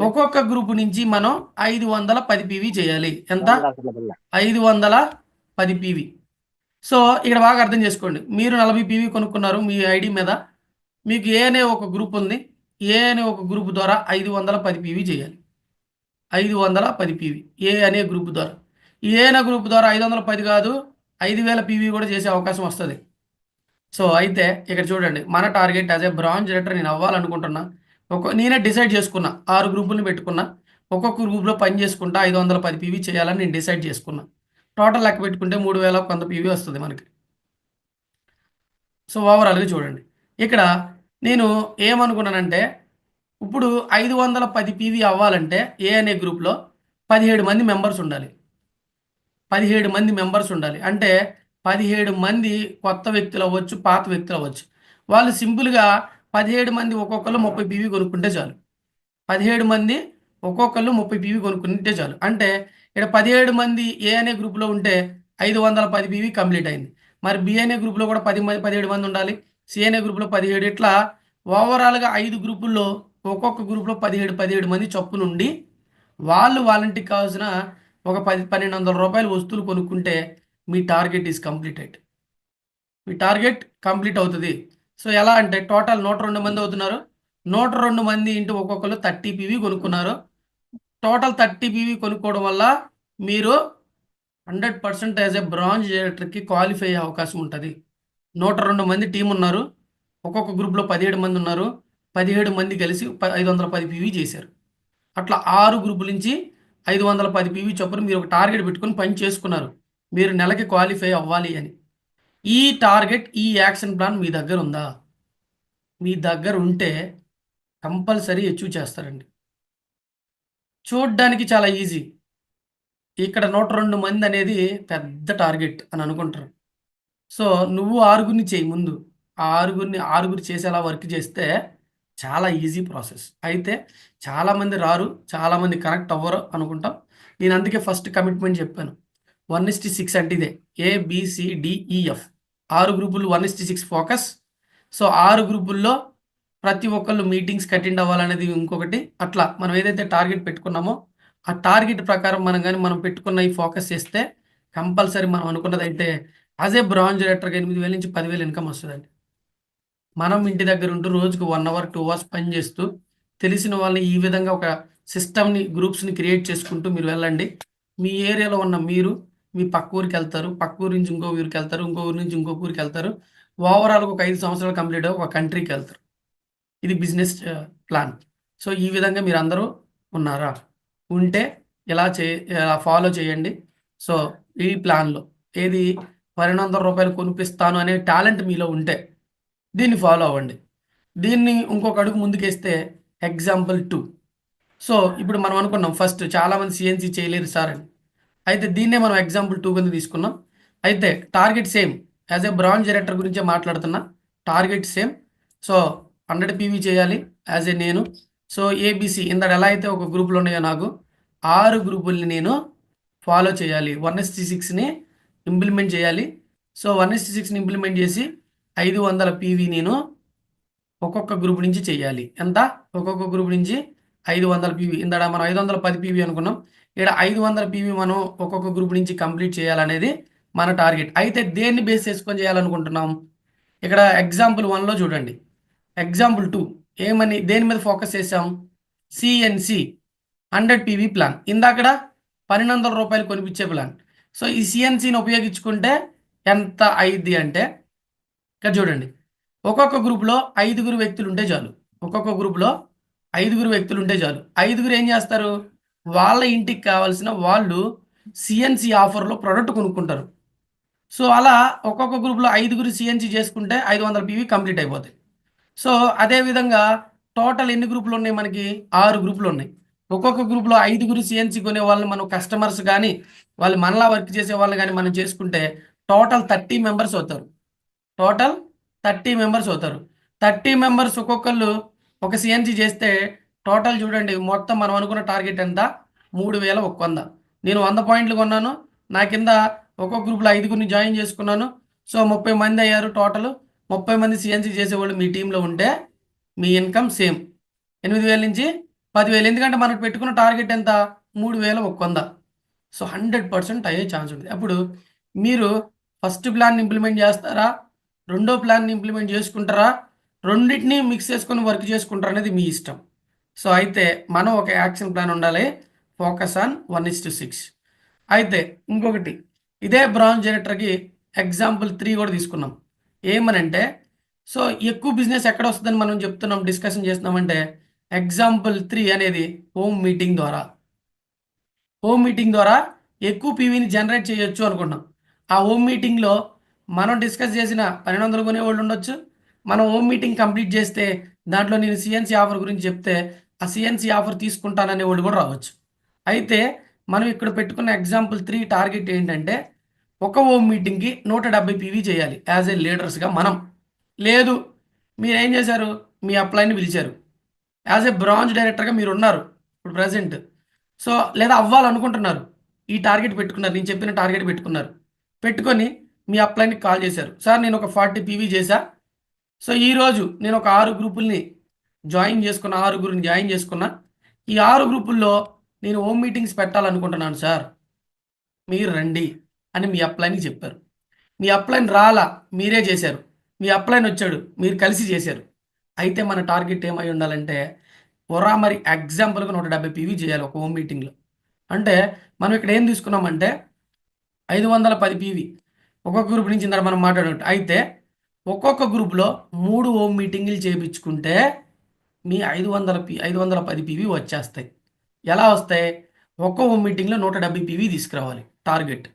ఒక్కొక్క గ్రూప్ నుంచి మనం 510 పీవీ చేయాలి. ఎంత? 510 పీవీ. సో ఇక్కడ బాగా అర్థం చేసుకోండి, మీరు 40 పీవీ కొనుక్కున్నారు మీ ఐడి మీద, మీకు ఏ అనే ఒక గ్రూప్ ఉంది. ఏ అనే ఒక గ్రూప్ ద్వారా 510 పీవీ చేయాలి. 510 పీవీ ఏ అనే గ్రూప్ ద్వారా. ఏ అనే గ్రూప్ ద్వారా 510 కాదు, 5000 పీవీ కూడా చేసే అవకాశం వస్తుంది. సో అయితే ఇక్కడ చూడండి, మన target as a bronze director నేను అవ్వాలనుకుంటున్నా. నేనే డిసైడ్ చేసుకున్నా, 6 గ్రూపులను పెట్టుకున్నా. ఒక్కొక్క గ్రూప్లో పని చేసుకుంటా 510 పీవీ చేయాలని నేను డిసైడ్ చేసుకున్నా. టోటల్ లెక్క పెట్టుకుంటే 3100 పీవీ వస్తుంది మనకి. సో ఓవరాల్గా చూడండి, ఇక్కడ నేను ఏమనుకున్నానంటే, ఇప్పుడు 510 పీవీ అవ్వాలంటే ఏ అనే గ్రూప్లో 17 మంది మెంబర్స్ ఉండాలి. 17 మంది మెంబర్స్ ఉండాలి అంటే 17 మంది కొత్త వ్యక్తులు అవ్వచ్చు, పాత వ్యక్తులు అవ్వచ్చు. వాళ్ళు సింపుల్గా 17 మంది ఒక్కొక్కరు 30 పీవీ కొనుక్కుంటే చాలు. 17 మంది ఒక్కొక్కరు 30 పీవీ కొనుక్కుంటే చాలు. అంటే ఇక్కడ 17 మంది ఏ అనే గ్రూప్లో ఉంటే 510 పీవీ కంప్లీట్ అయింది. మరి బి అనే గ్రూప్లో కూడా 17 మంది ఉండాలి. సి అనే గ్రూప్లో 17, ఇట్లా ఓవరాల్గా 5 గ్రూపుల్లో ఒక్కొక్క గ్రూప్లో 17 మంది చొప్పునుండి వాళ్ళంటికి కావాల్సిన ఒక 1200 వస్తువులు కొనుక్కుంటే మీ టార్గెట్ ఈజ్ కంప్లీటెడ్. మీ టార్గెట్ కంప్లీట్ అవుతుంది. సో ఎలా అంటే టోటల్ 102 మంది అవుతున్నారు. 102 మంది ఇంటూ ఒక్కొక్కరు 30 పీవీ కొనుక్కున్నారు. టోటల్ 30 పీవీ కొనుక్కోవడం వల్ల మీరు 100% యాజ్ ఏ బ్రాంజ్ డైరెక్టర్కి క్వాలిఫై అయ్యే అవకాశం ఉంటుంది. 102 మంది టీం ఉన్నారు. ఒక్కొక్క గ్రూప్లో 17 మంది ఉన్నారు. 17 మంది కలిసి 510 పీవీ చేశారు. అట్లా 6 గ్రూపుల నుంచి 510 పీవీ చొప్పున మీరు ఒక టార్గెట్ పెట్టుకొని పని చేసుకున్నారు. మీరు నెలకి క్వాలిఫై అవ్వాలి అని. ఈ టార్గెట్, ఈ యాక్షన్ ప్లాన్ మీ దగ్గర ఉందా? మీ దగ్గర ఉంటే కంపల్సరీ అచీవ్ చేస్తారండి. చూడ్డానికి చాలా ఈజీ. ఇక్కడ 102 మంది అనేది పెద్ద టార్గెట్ అని అనుకుంటారు. సో నువ్వు 6గురిని చేయి ముందు. ఆ 6గురు చేసేలా వర్క్ చేస్తే చాలా ఈజీ ప్రాసెస్. అయితే చాలామంది రారు, చాలామంది కనెక్ట్ అవ్వరు అనుకుంటాం. నేను అందుకే ఫస్ట్ కమిట్మెంట్ చెప్పాను. 1:6 అంటే ఇదే ABCDEF 6 గ్రూపులు 1:6 ఫోకస్. సో 6 గ్రూపుల్లో ప్రతి ఒక్కళ్ళు మీటింగ్స్కి అటెండ్ అవ్వాలనేది ఇంకొకటి. అట్లా మనం ఏదైతే టార్గెట్ పెట్టుకున్నామో ఆ టార్గెట్ ప్రకారం మనం పెట్టుకున్న ఈ ఫోకస్ చేస్తే కంపల్సరీ మనం అనుకున్నదైతే యాజ్ ఏ బ్రాంజ్ డైరెక్టర్గా 8,000 నుంచి 10,000 ఇన్కమ్ వస్తుందండి. మనం ఇంటి దగ్గర ఉంటూ రోజుకు 1 అవర్ 2 అవర్స్ పని చేస్తూ తెలిసిన వాళ్ళని ఈ విధంగా ఒక సిస్టమ్ని గ్రూప్స్ని క్రియేట్ చేసుకుంటూ మీరు వెళ్ళండి. మీ ఏరియాలో ఉన్న మీరు మీ పక్క ఊరికి వెళ్తారు, పక్క ఊరి నుంచి ఇంకో ఊరికి వెళ్తారు, ఇంకో ఊరి నుంచి ఇంకొక ఊరికి వెళ్తారు. ఓవరాల్గా ఒక 5 సంవత్సరాలు కంప్లీట్ ఒక కంట్రీకి వెళ్తారు. ఇది బిజినెస్ ప్లాన్. సో ఈ విధంగా మీరు అందరూ ఉన్నారా? ఉంటే ఇలా ఫాలో చేయండి. సో ఈ ప్లాన్లో ఏది రూ. 1,200 కొనిపిస్తాను అనే టాలెంట్ మీలో ఉంటే దీన్ని ఫాలో అవ్వండి. దీన్ని ఇంకొక అడుగు ముందుకేస్తే ఎగ్జాంపుల్ 2. సో ఇప్పుడు మనం అనుకున్నాం ఫస్ట్ చాలామంది సిఎన్సి చేయలేరు సార్ అని. అయితే దీన్నే మనం ఎగ్జాంపుల్ 2 కింద తీసుకున్నాం. అయితే target same. As a bronze director గురించే మాట్లాడుతున్నా. Target same. సో 100 పీవీ చేయాలి యాజ్ ఏ నేను. సో ఏబిసి ఇందాక ఎలా అయితే ఒక గ్రూపులు ఉన్నాయో నాకు 6 గ్రూపుల్ని నేను ఫాలో చేయాలి. 1:6ని ఇంప్లిమెంట్ చేయాలి. సో 1:6ని ఇంప్లిమెంట్ చేసి 500 పీవీ నేను ఒక్కొక్క గ్రూప్ నుంచి చేయాలి. ఎంత? ఒక్కొక్క గ్రూప్ నుంచి 500 పీవీ. ఇందాక మనం 510 పీవీ అనుకున్నాం. ఇక్కడ 500 పీవీ మనం ఒక్కొక్క గ్రూప్ నుంచి కంప్లీట్ చేయాలనేది మన టార్గెట్. అయితే దేన్ని బేస్ చేసుకొని చేయాలనుకుంటున్నాం? ఇక్కడ ఎగ్జాంపుల్ 1లో చూడండి. ఎగ్జాంపుల్ 2 ఏమని దేని మీద ఫోకస్ చేసాం? CNC 100 PV plan. ఇందాకడ రూ. 1,200 కొనిపించే ప్లాన్. సో ఈ సిఎన్సిని ఉపయోగించుకుంటే ఎంత అయింది అంటే ఇక్కడ చూడండి. ఒక్కొక్క గ్రూప్లో 5 వ్యక్తులు ఉంటే చాలు. ఒక్కొక్క గ్రూప్లో 5 వ్యక్తులు ఉంటే చాలు. 5 ఏం చేస్తారు? వాళ్ళ ఇంటికి కావాల్సిన వాళ్ళు సిఎన్సి ఆఫర్లో ప్రోడక్ట్ కొనుక్కుంటారు. సో అలా ఒక్కొక్క గ్రూప్లో 5 సిఎన్సి చేసుకుంటే 500 పీవీ కంప్లీట్ అయిపోతాయి. సో అదేవిధంగా టోటల్ ఎన్ని గ్రూపులు ఉన్నాయి మనకి? 6 గ్రూపులు ఉన్నాయి. ఒక్కొక్క గ్రూప్లో 5 సిఎన్సి కొనే వాళ్ళని మనం కస్టమర్స్ కానీ వాళ్ళు మనలా వర్క్ చేసే వాళ్ళు కానీ మనం చేసుకుంటే టోటల్ 30 మెంబర్స్ అవుతారు. టోటల్ 30 మెంబర్స్ అవుతారు. 30 మెంబర్స్ ఒక్కొక్కళ్ళు ఒక సిఎన్సి చేస్తే టోటల్ చూడండి మొత్తం మనం అనుకున్న టార్గెట్ ఎంత? 3,100. నేను 100 పాయింట్లు కొన్నాను. నా కింద ఒక్కొక్క గ్రూప్లో 5 జాయిన్ చేసుకున్నాను. సో 30 మంది అయ్యారు టోటల్. 30 మంది సిఎన్సి చేసేవాళ్ళు మీ టీంలో ఉంటే మీ ఇన్కమ్ సేమ్ 8,000 నుంచి 10,000. ఎందుకంటే మనకు పెట్టుకున్న టార్గెట్ ఎంత? 3,100. సో 100% అయ్యే ఛాన్స్ ఉంటుంది. అప్పుడు మీరు ఫస్ట్ ప్లాన్ ఇంప్లిమెంట్ చేస్తారా? రెండో ప్లాన్ని ఇంప్లిమెంట్ చేసుకుంటారా? రెండింటిని మిక్స్ చేసుకొని వర్క్ చేసుకుంటారా అనేది మీ ఇష్టం. సో అయితే మనం ఒక యాక్షన్ ప్లాన్ ఉండాలి. Focus on 1:6. అయితే ఇంకొకటి ఇదే బ్రాంజ్ డైరెక్టర్కి ఎగ్జాంపుల్ 3 కూడా తీసుకున్నాం. ఏమనంటే సో ఎక్కువ బిజినెస్ ఎక్కడ వస్తుందని మనం చెప్తున్నాం, డిస్కషన్ చేస్తున్నామంటే ఎగ్జాంపుల్ 3 అనేది హోమ్ మీటింగ్ ద్వారా ఎక్కువ పీవీని జనరేట్ చేయొచ్చు అనుకున్నాం. ఆ హోమ్ మీటింగ్లో మనం డిస్కస్ చేసిన 1,200 కొనేవాళ్ళు ఉండొచ్చు. మనం హోమ్ మీటింగ్ కంప్లీట్ చేస్తే దాంట్లో నేను సిఎన్సి ఆఫర్ గురించి చెప్తే ఆ సిఎన్సి ఆఫర్ తీసుకుంటాననే వాళ్ళు కూడా రావచ్చు. అయితే మనం ఇక్కడ పెట్టుకున్న ఎగ్జాంపుల్ 3 టార్గెట్ ఏంటంటే ఒక హోమ్ మీటింగ్కి 170 పీవీ చేయాలి యాజ్ ఏ లీడర్స్గా మనం. లేదు మీరేం చేశారు? మీ అప్లైని పిలిచారు. యాజ్ ఏ బ్రాంజ్ డైరెక్టర్గా మీరు ఉన్నారు ఇప్పుడు ప్రజెంట్. సో లేదా అవ్వాలనుకుంటున్నారు. ఈ టార్గెట్ పెట్టుకున్నారు. నేను చెప్పిన టార్గెట్ పెట్టుకొని మీ అప్లైని కాల్ చేశారు. సార్ నేను ఒక 40 పీవీ చేశా. సో ఈరోజు నేను ఒక 6 గ్రూపుల్ని జాయిన్ చేసుకున్నా. ఈ 6 గ్రూపుల్లో నేను హోమ్ మీటింగ్స్ పెట్టాలనుకుంటున్నాను సార్, మీరు రండి అని మీ అప్లైన్కి చెప్పారు. మీ అప్లైన్ రాలా, మీరే చేశారు. మీ అప్లైన్ వచ్చాడు, మీరు కలిసి చేశారు. అయితే మన టార్గెట్ ఏమై ఉండాలంటే మరి ఎగ్జాంపుల్గా 170 పీవీ చేయాలి ఒక హోమ్ మీటింగ్లో. అంటే మనం ఇక్కడ ఏం తీసుకున్నామంటే 510 పీవీ ఒక్కొక్క గ్రూప్ నుంచి ఇందాక మనం మాట్లాడినట్టు. అయితే ఒక్కొక్క గ్రూప్లో 3 హోమ్ మీటింగ్లు చేయించుకుంటే మీ 510 పీవీ వచ్చేస్తాయి. ఎలా వస్తాయి? ఒక్క హోమ్ మీటింగ్లో 170 పీవీ తీసుకురావాలి టార్గెట్.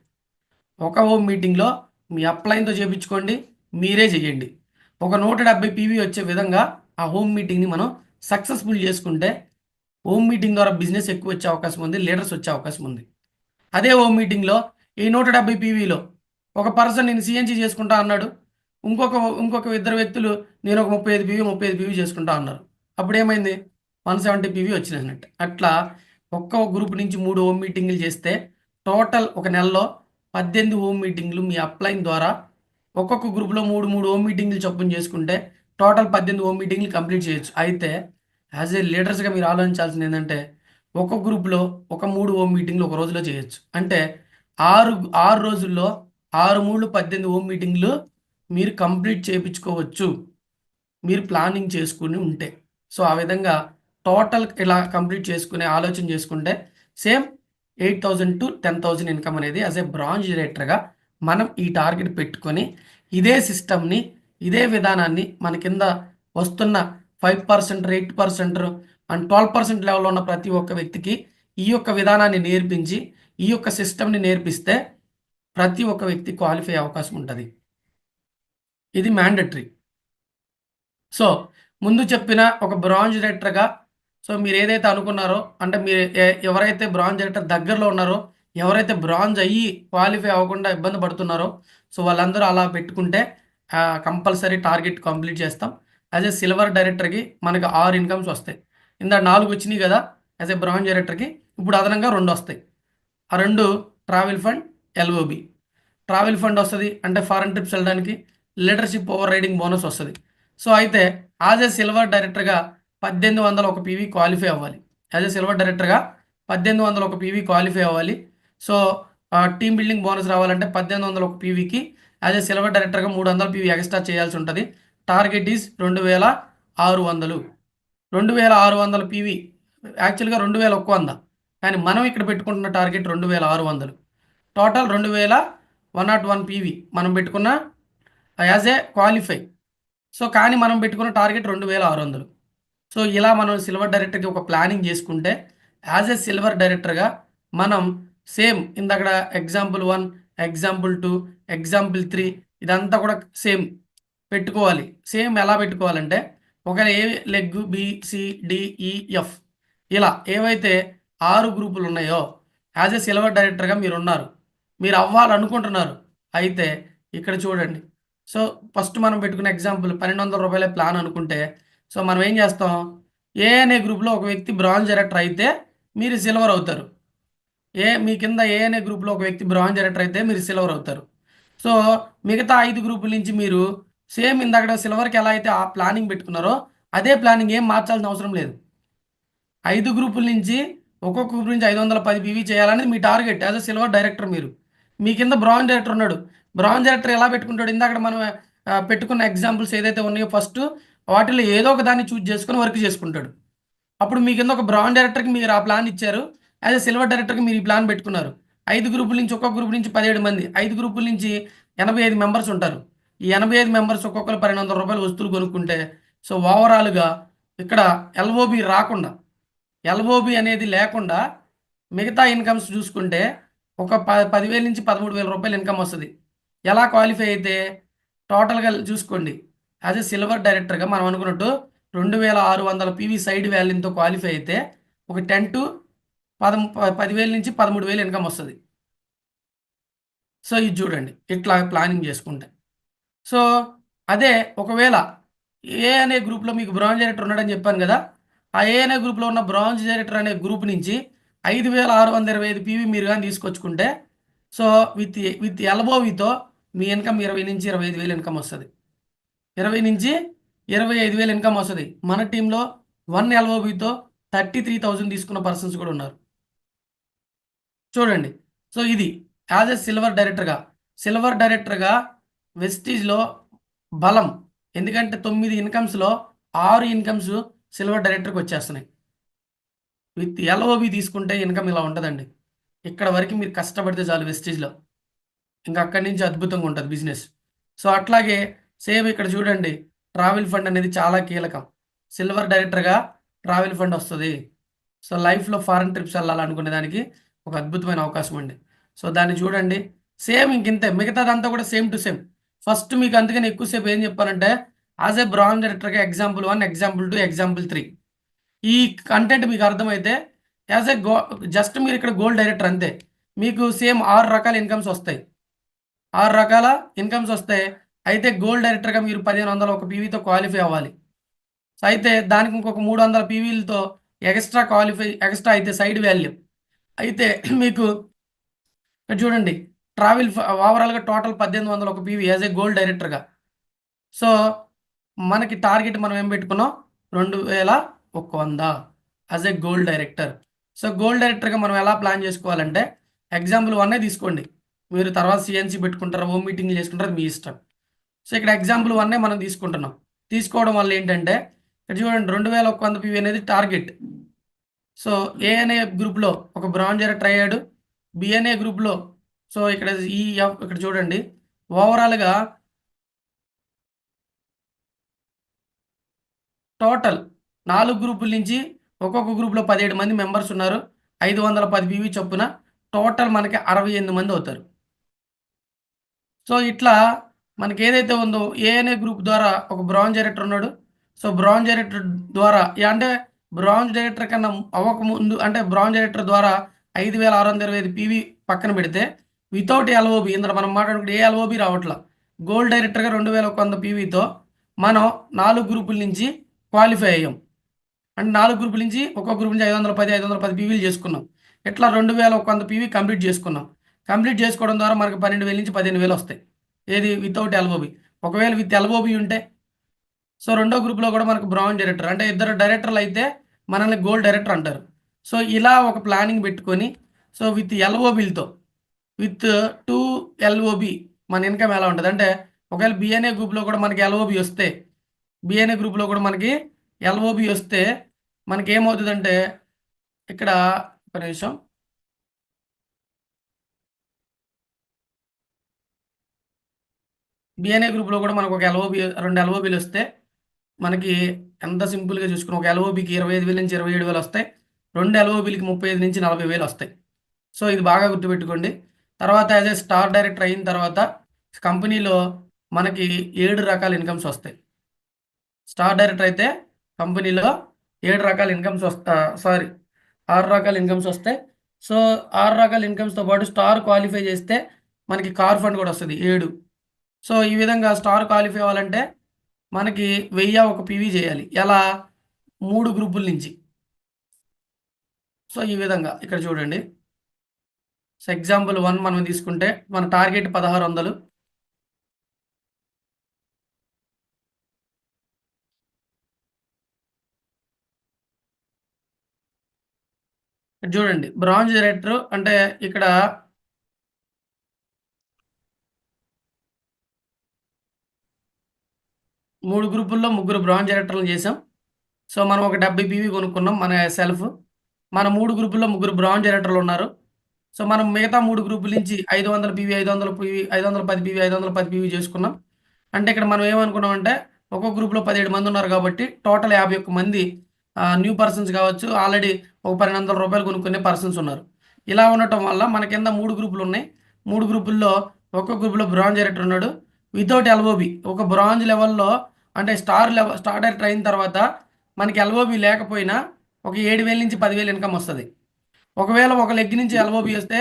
ఒక హోమ్ మీటింగ్లో మీ అప్లైన్తో చేయించుకోండి, మీరే చేయండి. ఒక 170 పీవీ వచ్చే విధంగా ఆ హోమ్ మీటింగ్ని మనం సక్సెస్ఫుల్ చేసుకుంటే హోమ్ మీటింగ్ ద్వారా బిజినెస్ ఎక్కువ వచ్చే అవకాశం ఉంది, లీడర్స్ వచ్చే అవకాశం ఉంది. అదే హోమ్ మీటింగ్లో ఈ 170 పీవీలో ఒక పర్సన్ నేను సిఎన్జి చేసుకుంటా అన్నాడు, ఇంకొక 2 వ్యక్తులు నేను ఒక 35 పీవీ చేసుకుంటా అన్నారు. అప్పుడు ఏమైంది? 170 పీవీ వచ్చినట్టు. అట్లా ఒక్క గ్రూప్ నుంచి 3 హోమ్ మీటింగ్లు చేస్తే టోటల్ ఒక నెలలో 18 హోమ్ మీటింగ్లు మీ అప్లైన్ ద్వారా ఒక్కొక్క గ్రూప్లో 3 హోమ్ మీటింగ్లు చొప్పున చేసుకుంటే టోటల్ 18 హోమ్ మీటింగ్లు కంప్లీట్ చేయొచ్చు. అయితే యాజ్ ఏ లీడర్స్గా మీరు ఆలోచించాల్సింది ఏంటంటే ఒక గ్రూప్లో ఒక 3 హోమ్ మీటింగ్లు ఒక రోజులో చేయొచ్చు. అంటే ఆరు ఆరు రోజుల్లో 6×3 = 18 హోమ్ మీటింగ్లు మీరు కంప్లీట్ చేయించుకోవచ్చు మీరు ప్లానింగ్ చేసుకుని ఉంటే. సో ఆ విధంగా టోటల్ ఇలా కంప్లీట్ చేసుకునే ఆలోచన చేసుకుంటే సేమ్ 8,000 to 10,000 ఇన్కమ్ అనేది యాజ్ ఏ బ్రాంచ్ డైరెక్టర్గా మనం ఈ టార్గెట్ పెట్టుకొని ఇదే సిస్టమ్ని ఇదే విధానాన్ని మన కింద వస్తున్న 5%, 8% అండ్ 12% లెవెల్లో ఉన్న ప్రతి ఒక్క వ్యక్తికి ఈ యొక్క విధానాన్ని నేర్పించి ఈ యొక్క సిస్టమ్ని నేర్పిస్తే ప్రతి ఒక్క వ్యక్తి క్వాలిఫై అవకాశం ఉంటుంది. ఇది మ్యాండటరీ. సో ముందు చెప్పిన ఒక బ్రాంజ్ డైరెక్టర్గా సో మీరు ఏదైతే అనుకున్నారో అంటే మీరు ఎవరైతే బ్రాంజ్ డైరెక్టర్ దగ్గరలో ఉన్నారో ఎవరైతే బ్రాంజ్ అయ్యి క్వాలిఫై అవ్వకుండా ఇబ్బంది పడుతున్నారో సో వాళ్ళందరూ అలా పెట్టుకుంటే కంపల్సరీ టార్గెట్ కంప్లీట్ చేస్తాం. యాజ్ ఏ సిల్వర్ డైరెక్టర్కి మనకు 6 ఇన్కమ్స్ వస్తాయి. ఇందా 4 వచ్చినాయి కదా యాజ్ ఏ బ్రాంజ్ డైరెక్టర్కి. ఇప్పుడు అదనంగా 2 వస్తాయి. ఆ 2 travel fund, LOB. Travel fund వస్తుంది అంటే ఫారెన్ ట్రిప్స్ వెళ్ళడానికి, లీడర్షిప్ ఓవర్ రైడింగ్ బోనస్ వస్తుంది. సో అయితే యాజ్ ఏ సిల్వర్ డైరెక్టర్గా 1801 పీవీ క్వాలిఫై అవ్వాలి. యాజ్ ఏ సిల్వర్ డైరెక్టర్గా 1801 పీవీ క్వాలిఫై అవ్వాలి. సో టీమ్ బిల్డింగ్ బోనస్ రావాలంటే 1801 పీవీకి యాజ్ ఏ సిల్వర్ డైరెక్టర్గా 300 పీవీ ఎక్స్ట్రా చేయాల్సి ఉంటుంది. Target is 2600. 2600 పీవీ యాక్చువల్గా 2100, కానీ మనం ఇక్కడ పెట్టుకుంటున్న టార్గెట్ 2600. టోటల్ 2101 పీవీ మనం పెట్టుకున్న యాజ్ ఏ క్వాలిఫై. సో కానీ మనం పెట్టుకున్న టార్గెట్ 2600. సో ఇలా మనం సిల్వర్ డైరెక్టర్కి ఒక ప్లానింగ్ చేసుకుంటే యాజ్ ఏ సిల్వర్ డైరెక్టర్గా మనం సేమ్ ఇందక్కడ ఎగ్జాంపుల్ 1, ఎగ్జాంపుల్ 2, ఎగ్జాంపుల్ 3 ఇదంతా కూడా సేమ్ పెట్టుకోవాలి. సేమ్ ఎలా పెట్టుకోవాలంటే ఒక ఏ లెగ్ BCDEF ఇలా ఏవైతే 6 గ్రూపులు ఉన్నాయో యాజ్ ఏ సిల్వర్ డైరెక్టర్గా మీరు ఉన్నారు, మీరు అవ్వాలనుకుంటున్నారు. అయితే ఇక్కడ చూడండి. సో ఫస్ట్ మనం పెట్టుకున్న ఎగ్జాంపుల్ 1200 రూపాయల ప్లాన్ అనుకుంటే సో మనం ఏం చేస్తాం, ఏ అనే గ్రూప్లో ఒక వ్యక్తి బ్రాంజ్ డైరెక్టర్ అయితే మీరు సిల్వర్ అవుతారు. మీ కింద ఏ అనే గ్రూప్లో ఒక వ్యక్తి బ్రాంజ్ డైరెక్టర్ అయితే మీరు సిల్వర్ అవుతారు. సో మిగతా 5 గ్రూపుల నుంచి మీరు సేమ్ ఇందాక సిల్వర్కి ఎలా అయితే ఆ ప్లానింగ్ పెట్టుకున్నారో అదే ప్లానింగ్ ఏం మార్చాల్సిన అవసరం లేదు. 5 గ్రూపుల నుంచి ఒక్కొక్క గ్రూప్ నుంచి 510 పీవీ చేయాలనేది మీ target as a silver director. మీరు మీ కింద బ్రాంజ్ డైరెక్టర్ ఉన్నాడు. బ్రాంజ్ డైరెక్టర్ ఎలా పెట్టుకుంటాడు, ఇందాక మనం పెట్టుకున్న ఎగ్జాంపుల్స్ ఏదైతే ఉన్నాయో ఫస్ట్ వాటిలో ఏదో ఒక దాన్ని చూజ్ చేసుకొని వర్క్ చేసుకుంటాడు. అప్పుడు మీ కింద ఒక బ్రాంజ్ డైరెక్టర్కి మీరు ఆ ప్లాన్ ఇచ్చారు, యాజ్ అ సిల్వర్ డైరెక్టర్కి మీరు ఈ ప్లాన్ పెట్టుకున్నారు. 5 గ్రూపుల నుంచి ఒక్కొక్క గ్రూప్ నుంచి 17 మంది, 5 గ్రూపుల నుంచి 85 మెంబర్స్ ఉంటారు. ఈ 85 మెంబర్స్ ఒక్కొక్కరు 1200 రూపాయల వస్తువులు కొనుక్కుంటే సో ఓవరాల్గా ఇక్కడ ఎల్ఓబి రాకుండా, ఎల్ఓబి అనేది లేకుండా మిగతా ఇన్కమ్స్ చూసుకుంటే ఒక 10,000 నుంచి 13,000 రూపాయలు ఇన్కమ్ వస్తుంది. ఎలా క్వాలిఫై అయితే టోటల్గా చూసుకోండి. యాజ్ ఎ సిల్వర్ డైరెక్టర్గా మనం అనుకున్నట్టు 2600 పీవీ సైడ్ వాల్యూతో క్వాలిఫై అయితే ఒక 10,000 నుంచి 13,000 ఇన్కమ్ వస్తుంది. సో ఇది చూడండి ఇట్లా ప్లానింగ్ చేసుకుంటే. సో అదే ఒకవేళ ఏ అనే గ్రూప్లో మీకు బ్రాంజ్ డైరెక్టర్ ఉన్నాడని చెప్పాను కదా, ఆ ఏ అనే గ్రూప్లో ఉన్న బ్రాంజ్ డైరెక్టర్ అనే గ్రూప్ నుంచి 5,625 పీవీ మీరు కానీ తీసుకొచ్చుకుంటే సో విత్ ఎల్బోవితో మీ ఇన్కమ్ 20 నుంచి 25,000 ఇన్కమ్ వస్తుంది. 20 నుంచి 25,000 ఇన్కమ్ వస్తుంది. మన టీంలో 1 ఎల్ఓబితో 33,000 తీసుకున్న పర్సన్స్ కూడా ఉన్నారు. చూడండి. సో ఇది యాజ్ ఎ సిల్వర్ డైరెక్టర్గా వెస్టీజ్లో బలం. ఎందుకంటే 9 ఇన్కమ్స్లో 6 ఇన్కమ్స్ సిల్వర్ డైరెక్టర్కి వచ్చేస్తున్నాయి. విత్ ఎల్ఓబి తీసుకుంటే ఇన్కమ్ ఇలా ఉంటుందండి. ఇక్కడ వరకు మీరు కష్టపడితే చాలు వెస్టీజ్లో, ఇంకా అక్కడి నుంచి అద్భుతంగా ఉంటుంది బిజినెస్. సో అట్లాగే సేమ్ ఇక్కడ చూడండి, ట్రావెల్ ఫండ్ అనేది చాలా కీలకం. సిల్వర్ డైరెక్టర్గా ట్రావెల్ ఫండ్ వస్తుంది. సో లైఫ్లో ఫారెన్ ట్రిప్స్ వెళ్ళాలనుకునే దానికి ఒక అద్భుతమైన అవకాశం అండి. సో దాన్ని చూడండి సేమ్ ఇంకింతే, మిగతాదంతా కూడా సేమ్ టు సేమ్. ఫస్ట్ మీకు అందుకని ఎక్కువసేపు ఏం చెప్పానంటే యాజ్ ఏ బ్రాంజ్ డైరెక్టర్గా ఎగ్జాంపుల్ 1, ఎగ్జాంపుల్ 2, ఎగ్జాంపుల్ 3 ఈ కంటెంట్ మీకు అర్థమైతే యాజ్ ఏ జస్ట్ మీరు ఇక్కడ గోల్డ్ డైరెక్టర్ అంతే. మీకు సేమ్ 6 రకాల ఇన్కమ్స్ వస్తాయి. 6 రకాల ఇన్కమ్స్ వస్తాయి. అయితే గోల్డ్ డైరెక్టర్గా మీరు 1,501 పీవీతో క్వాలిఫై అవ్వాలి. సో అయితే దానికి ఇంకొక 300 పీవీలతో ఎక్స్ట్రా అయితే సైడ్ వాల్యూ అయితే మీకు చూడండి ట్రావెల్ ఓవరాల్గా టోటల్ 1800 ఒక పీవీ యాజ్ ఏ గోల్డ్ డైరెక్టర్గా. సో మనకి టార్గెట్ మనం ఏం పెట్టుకున్నాం, 2100 as a gold director. So gold డైరెక్టర్గా మనం ఎలా ప్లాన్ చేసుకోవాలంటే, ఎగ్జాంపుల్ 1 తీసుకోండి. మీరు తర్వాత సిఎన్సి పెట్టుకుంటారా, హోమ్ మీటింగ్లు చేసుకుంటారు, అది మీ ఇష్టం. సో ఇక్కడ ఎగ్జాంపుల్ 1 మనం తీసుకుంటున్నాం. తీసుకోవడం వల్ల ఏంటంటే, ఇక్కడ చూడండి 2100 పీవీ అనేది టార్గెట్. సో ఏ అనే గ్రూప్లో ఒక బ్రాంజ్ డైరెక్టర్ అయ్యాడు. బి అనే గ్రూప్లో సో ఇక్కడ ఇక్కడ చూడండి ఓవరాల్గా టోటల్ 4 గ్రూపుల నుంచి ఒక్కొక్క గ్రూప్లో 17 మంది మెంబర్స్ ఉన్నారు. 510 పీవీ చొప్పున టోటల్ మనకి 68 మంది అవుతారు. సో ఇట్లా మనకేదైతే ఉందో ఏ అనే గ్రూప్ ద్వారా ఒక బ్రాంజ్ డైరెక్టర్ ఉన్నాడు. సో బ్రాంజ్ డైరెక్టర్ ద్వారా అంటే బ్రాంజ్ డైరెక్టర్ కన్నా అవ్వకముందు అంటే బ్రాంజ్ డైరెక్టర్ ద్వారా 5625 పీవీ పక్కన పెడితే వితౌట్ ఎల్ఓబి ఇందులో మనం మాట్లాడుకుంటే ఏ ఎల్ఓబి రావట్లా. గోల్డ్ డైరెక్టర్గా 2100 పీవీతో మనం 4 గ్రూపుల నుంచి క్వాలిఫై అయ్యాం. అంటే 4 గ్రూపుల నుంచి ఒక్కొక్క గ్రూప్ నుంచి 510 పీవీలు చేసుకున్నాం. ఇట్లా 2100 పీవీ కంప్లీట్ చేసుకున్నాం. కంప్లీట్ చేసుకోవడం ద్వారా మనకు 12,000 నుంచి 15,000 వస్తాయి. ఏది వితౌట్ ఎల్ఓబి. ఒకవేళ విత్ ఎల్ఓబి ఉంటే సో రెండో గ్రూప్లో కూడా మనకు బ్రాంజ్ డైరెక్టర్ అంటే ఇద్దరు డైరెక్టర్లు అయితే మనల్ని గోల్డ్ డైరెక్టర్ అంటారు. సో ఇలా ఒక ప్లానింగ్ పెట్టుకొని సో విత్ ఎల్ఓబిలతో విత్ 2 ఎల్ఓబి మన ఇన్కమ్ ఎలా ఉంటుంది అంటే, ఒకవేళ బిఎన్ఏ గ్రూప్లో కూడా మనకి ఎల్ఓబి వస్తే బిఎన్ఏ గ్రూప్లో కూడా మనకి ఎల్ఓబి వస్తే మనకి ఏమవుతుందంటే ఇక్కడ ఒక నిమిషం బిఎన్ఏ గ్రూప్లో కూడా మనకు ఒక ఎల్ఓబి 2 ఎల్ఓబిలు వస్తే మనకి ఎంత సింపుల్గా చూసుకుని ఒక ఎల్ఓబికి 25,000 నుంచి 27,000 వస్తాయి. 2 ఎల్ఓబిలకి 35 నుంచి 40,000 వస్తాయి. సో ఇది బాగా గుర్తుపెట్టుకోండి. తర్వాత యాజ్ ఏ స్టార్ డైరెక్టర్ అయిన తర్వాత కంపెనీలో మనకి 7 రకాల ఇన్కమ్స్ వస్తాయి. స్టార్ డైరెక్టర్ అయితే కంపెనీలో 7 రకాల ఇన్కమ్స్ 6 రకాల ఇన్కమ్స్ వస్తాయి. సో 6 రకాల ఇన్కమ్స్తో పాటు స్టార్ క్వాలిఫై చేస్తే మనకి కార్ ఫండ్ కూడా వస్తుంది 7. సో ఈ విధంగా స్టార్ క్వాలిఫై అవ్వాలంటే మనకి 1001 పీవీ చేయాలి. ఎలా? 3 గ్రూపుల నుంచి. సో ఈ విధంగా ఇక్కడ చూడండి. సో ఎగ్జాంపుల్ 1 మనం తీసుకుంటే మన టార్గెట్ 1600. చూడండి బ్రాంజ్ డైరెక్టర్ అంటే ఇక్కడ 3 గ్రూపుల్లో 3 బ్రాంజ్ డైరెక్టర్లు చేసాం. సో మనం ఒక 70 పీవీ కొనుక్కున్నాం మన సెల్ఫ్. మన 3 గ్రూపుల్లో 3 బ్రాంజ్ డైరెక్టర్లు ఉన్నారు. సో మనం మిగతా 3 గ్రూపుల నుంచి 500 పీవీ 500 పీవీ 510 పీవీ 510 పీవీ చేసుకున్నాం. అంటే ఇక్కడ మనం ఏమనుకున్నామంటే ఒక్కొక్క గ్రూప్లో 17 మంది ఉన్నారు కాబట్టి టోటల్ 51 మంది న్యూ పర్సన్స్ కావచ్చు, ఆల్రెడీ ఒక 1,200 రూపాయలు కొనుక్కునే పర్సన్స్ ఉన్నారు. ఇలా ఉండటం వల్ల మన కింద 3 గ్రూపులు ఉన్నాయి. 3 గ్రూపుల్లో ఒక్కొక్క గ్రూప్లో బ్రాంజ్ డైరెక్టర్ ఉన్నాడు వితౌట్ ఎల్ఓబి. ఒక బ్రాంజ్ లెవెల్లో అంటే స్టార్ డైరెక్టర్ అయిన తర్వాత మనకి ఎల్ఓబి లేకపోయినా ఒక 7,000 నుంచి 10,000 ఇన్కమ్ వస్తుంది. ఒకవేళ ఒక లెగ్ నుంచి ఎల్ఓబి వస్తే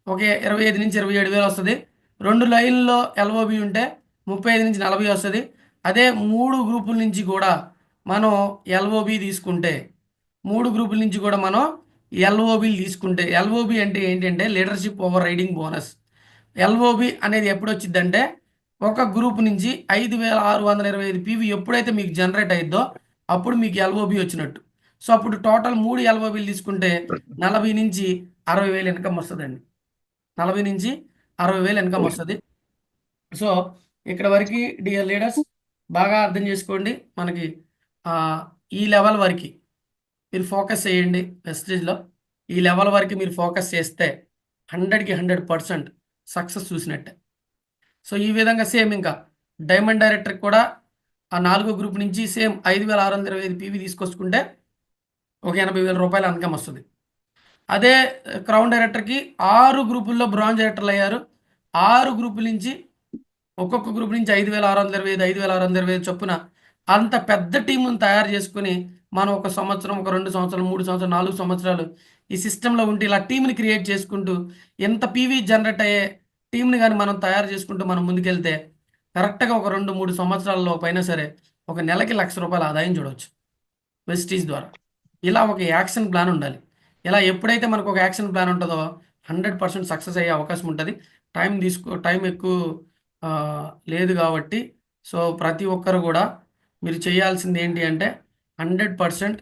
ఒక 25 నుంచి 27,000 వస్తుంది. 2 లైన్లో ఎల్ఓబి ఉంటే 35 నుంచి 40 వస్తుంది. అదే 3 గ్రూపుల నుంచి కూడా మనం ఎల్ఓబి తీసుకుంటే 3 గ్రూపుల నుంచి కూడా మనం ఎల్ఓబిలు తీసుకుంటే ఎల్ఓబి అంటే ఏంటంటే leadership over riding bonus. LOB అనేది ఎప్పుడు వచ్చిందంటే ఒక గ్రూప్ నుంచి 5,625 పీవీ ఎప్పుడైతే మీకు జనరేట్ అయిద్దో అప్పుడు మీకు ఎల్ఓబి వచ్చినట్టు. సో అప్పుడు టోటల్ 3 ఎల్ఓబిలు తీసుకుంటే 40 నుంచి 60,000 ఇన్కమ్ వస్తుందండి. 40 నుంచి 60,000 ఇన్కమ్ వస్తుంది. సో ఇక్కడ వరకు డియర్ లీడర్స్ బాగా అర్థం చేసుకోండి. మనకి ఈ లెవెల్ వరకు మీరు ఫోకస్ చేయండి. వెస్టేజ్లో ఈ లెవెల్ వరకు మీరు ఫోకస్ చేస్తే 100కి 100% సక్సెస్ చూసినట్టే. సో ఈ విధంగా సేమ్ ఇంకా డైమండ్ డైరెక్టర్కి కూడా ఆ 4 గ్రూప్ నుంచి సేమ్ 5,625 పీవీ తీసుకొచ్చుకుంటే ఒక 80,000 రూపాయల ఇన్కమ్ వస్తుంది. అదే క్రౌన్ డైరెక్టర్కి 6 గ్రూపుల్లో బ్రాంజ్ డైరెక్టర్లు అయ్యారు. 6 గ్రూపుల నుంచి ఒక్కొక్క గ్రూప్ నుంచి 5,625 5,625 చొప్పున అంత పెద్ద టీమును తయారు చేసుకుని మనం ఒక సంవత్సరం, ఒక 2 సంవత్సరాలు, 3 సంవత్సరాలు, 4 సంవత్సరాలు ఈ సిస్టంలో ఉంటే ఇలా టీంని క్రియేట్ చేసుకుంటూ ఎంత పీవీ జనరేట్ అయ్యే టీంని కానీ మనం తయారు చేసుకుంటూ మనం ముందుకెళ్తే కరెక్ట్గా ఒక 2-3 సంవత్సరాల్లో పైన సరే ఒక నెలకి ₹1,00,000 ఆదాయం చూడవచ్చు వెస్టీజ్ ద్వారా. ఇలా ఒక యాక్షన్ ప్లాన్ ఉండాలి. ఇలా ఎప్పుడైతే మనకు ఒక యాక్షన్ ప్లాన్ ఉంటుందో 100% సక్సెస్ అయ్యే అవకాశం ఉంటుంది. టైం ఎక్కువ లేదు కాబట్టి సో ప్రతి ఒక్కరు కూడా మీరు చేయాల్సింది ఏంటి అంటే 100%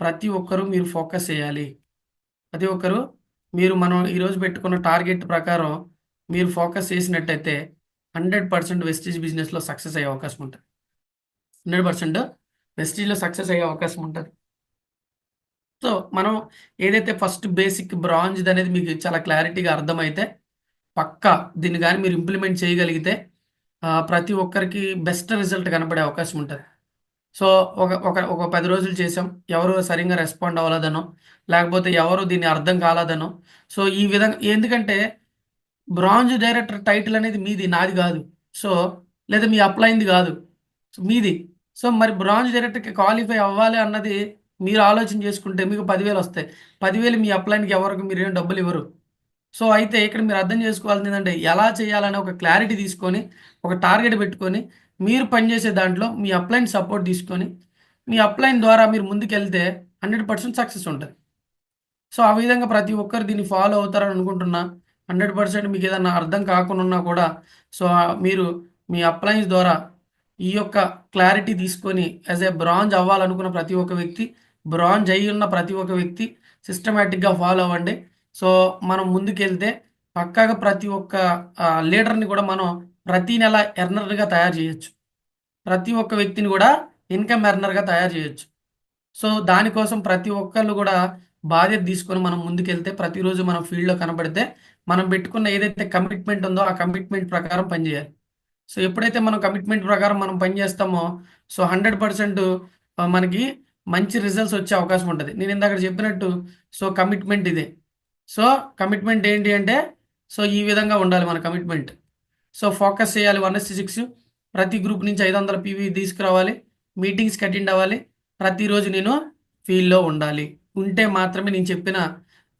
ప్రతి ఒక్కరు మీరు ఫోకస్ చేయాలి. ప్రతి ఒక్కరు మనం ఈరోజు పెట్టుకున్న టార్గెట్ ప్రకారం మీరు ఫోకస్ చేసినట్టయితే 100% వెస్టీజ్ బిజినెస్‌లో సక్సెస్ అయ్యే అవకాశం ఉంటది. 100% వెస్టీజ్‌లో సక్సెస్ అయ్యే అవకాశం ఉంటది. సో, మనం ఏదైతే ఫస్ట్ బేసిక్ బ్రాంజ్‌దనేది మీకు చాలా క్లారిటీగా అర్థమైతే, పక్కా దీన్ని గాని మీరు ఇంప్లిమెంట్ చేయగలిగితే ప్రతి ఒక్కరికి బెస్ట్ రిజల్ట్ కనపడే అవకాశం ఉంటది. సో, ఒక 10 రోజులు చేసాం. ఎవరు సరింగా రెస్పాండ్ అవ్వలేదనో, లేకపోతే ఎవరు దీన్ని అర్థం కాలేదనో, సో, ఈ విధంగా ఎందుకంటే బ్రాంజ్ డైరెక్టర్ టైటిల్ అనేది మీది, నాది గాదు. సో, లేదా మీ అప్లయింది గాదు. సో, మీది. సో, మరి బ్రాంజ్ డైరెక్టర్‌కి క్వాలిఫై అవ్వాలి అన్నది మీరు ఆలోచన చేసుకుంటే మీకు 10,000 ఒస్తాయి. 10,000 మీ అప్లయింట్‌కి ఎవరికి మీరేం డబ్బులివ్వరు. సో, అయితే ఇక్కడ మీరు అర్థం చేసుకోవాల్సిందేంటంటే ఎలా చేయాలనే ఒక క్లారిటీ తీసుకొని, ఒక టార్గెట్ పెట్టుకొని, మీరు పనిచేసే దాంట్లో మీ అప్లయింట్ సపోర్ట్ తీసుకొని, మీ అప్లయింట్ ద్వారా మీరు ముందుకెళ్తే 100% సక్సెస్ ఉంటది. సో, ఆ విధంగా ప్రతి ఒక్కరు దీన్ని ఫాలో అవుతారని అనుకుంటున్నా. 100% మీకేదన్నా అర్థం కాకునున్నా కూడా సో, మీరు మీ అప్లయన్స్ ద్వారా ఈ యొక్క క్లారిటీ తీసుకొని యాస్ ఎ బ్రాంజ్ అవ్వాలనుకున్న ప్రతి ఒక్క వ్యక్తి, బ్రాంజ్ అయ్యున్న ప్రతి ఒక్క వ్యక్తి సిస్టమాటిక్‌గా ఫాలో అవ్వండి. సో, మనం ముందుకెళ్తే పక్కాగా ప్రతి ఒక్క లీడర్‌ని కూడా మనం ప్రతి నెల ఎర్నర్‌గా తయారు చేయొచ్చు. ప్రతి ఒక్క వ్యక్తిని కూడా ఇన్‌కమ్ ఎర్నర్‌గా తయారు చేయొచ్చు. సో, దానికోసం ప్రతి ఒక్కళ్ళు గూడా బాధ్యత తీసుకొని మనం ముందుకెళ్తే, ప్రతిరోజు మనం ఫీల్డ్‌లో కనపడితే, మనం పెట్టుకున్న ఏదైతే కమిట్మెంట్ ఉందో, ఆ కమిట్మెంట్ ప్రకారం పనిజేయాలి. సో, ఎప్పుడైతే మనం కమిట్మెంట్ ప్రకారం మనం పని జేస్తామో, సో, 100% మనకి మంచి రిజల్ట్స్ వచ్చే అవకాశం ఉంటది. నేను ఇందాక చెప్పినట్టు సో, కమిట్మెంట్ ఇదే. సో, కమిట్మెంట్ ఏంటి అంటే, సో, ఈ విధంగా ఉండాలి మన కమిట్మెంట్. సో, ఫోకస్ చేయాలి 1:6 ప్రతి గ్రూప్ నుంచి 500 పీవీ తీసుకురావాలి. మీటింగ్స్‌కి అటెండ్ అవ్వాలి. ప్రతిరోజు నేను ఫీల్డ్‌లో ఉండాలి. ఉంటే మాత్రమే నేను చెప్పిన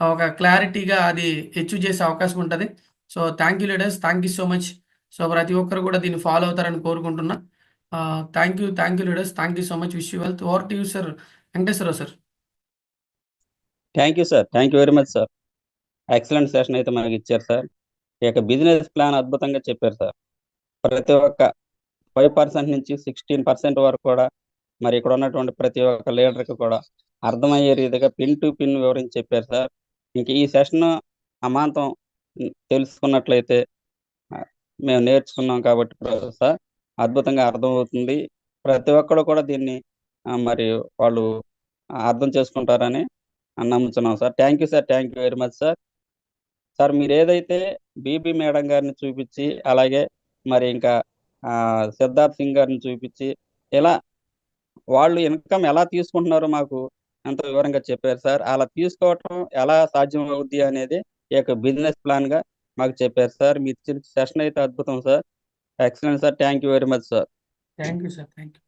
ఒక క్లారిటీగా అది అచీవ్ చేసే అవకాశం ఉంటది. So, thank you leaders. Thank you so much. So, ప్రతి ఒక్కరు కూడా దీన్ని ఫాలో అవుతారని కోరుకుంటున్నా. థాంక్ you leaders. Thank you so మచ్. Wish you wealth. Over to you sir. Venkateswararao sir. Thank you sir. Thank you very much sir. Excellent session అయితే మనకిచ్చారు సార్. ఈ యొక్క బిజినెస్ ప్లాన్ అద్భుతంగా చెప్పారు సార్. ప్రతి ఒక్క 5% నుంచి 16% వరకు కూడా మరి ఇక్కడ ఉన్నటువంటి ప్రతి ఒక్క లీడర్‌కి కూడా అర్థమయ్యే రీతిగా పిన్ టు పిన్ వివరించి చెప్పారు సార్. ఇంక ఈ సెషన్ అమాంతం తెలుసుకున్నట్లయితే మేము నేర్చుకున్నాం కాబట్టి సార్ అద్భుతంగా అర్థమవుతుంది. ప్రతి ఒక్కళ్ళు కూడా దీన్ని మరి వాళ్ళు అర్థం చేసుకుంటారని నమ్ముతున్నాం sir. Thank you sir. Thank you very much sir. Sir మీరేదైతే బీబీ మేడం గారిని చూపిచ్చి, అలాగే మరి ఇంకా సిద్ధార్థ్ సింగ్ గారిని చూపిచ్చి, ఇలా వాళ్ళు ఇన్‌కమ్ ఎలా తీసుకుంటున్నారో మాకు ఎంతో వివరంగా చెప్పారు సార్. అలా తీసుకోవటం ఎలా సాధ్యం అవుద్ది అనేది ఈ యొక్క బిజినెస్ ప్లాన్‌గా మాకు చెప్పారు సార్. మీరిచ్చిన సెషన్ అయితే అద్భుతం sir. Excellent sir. Thank you very much sir. Thank you sir. Thank you.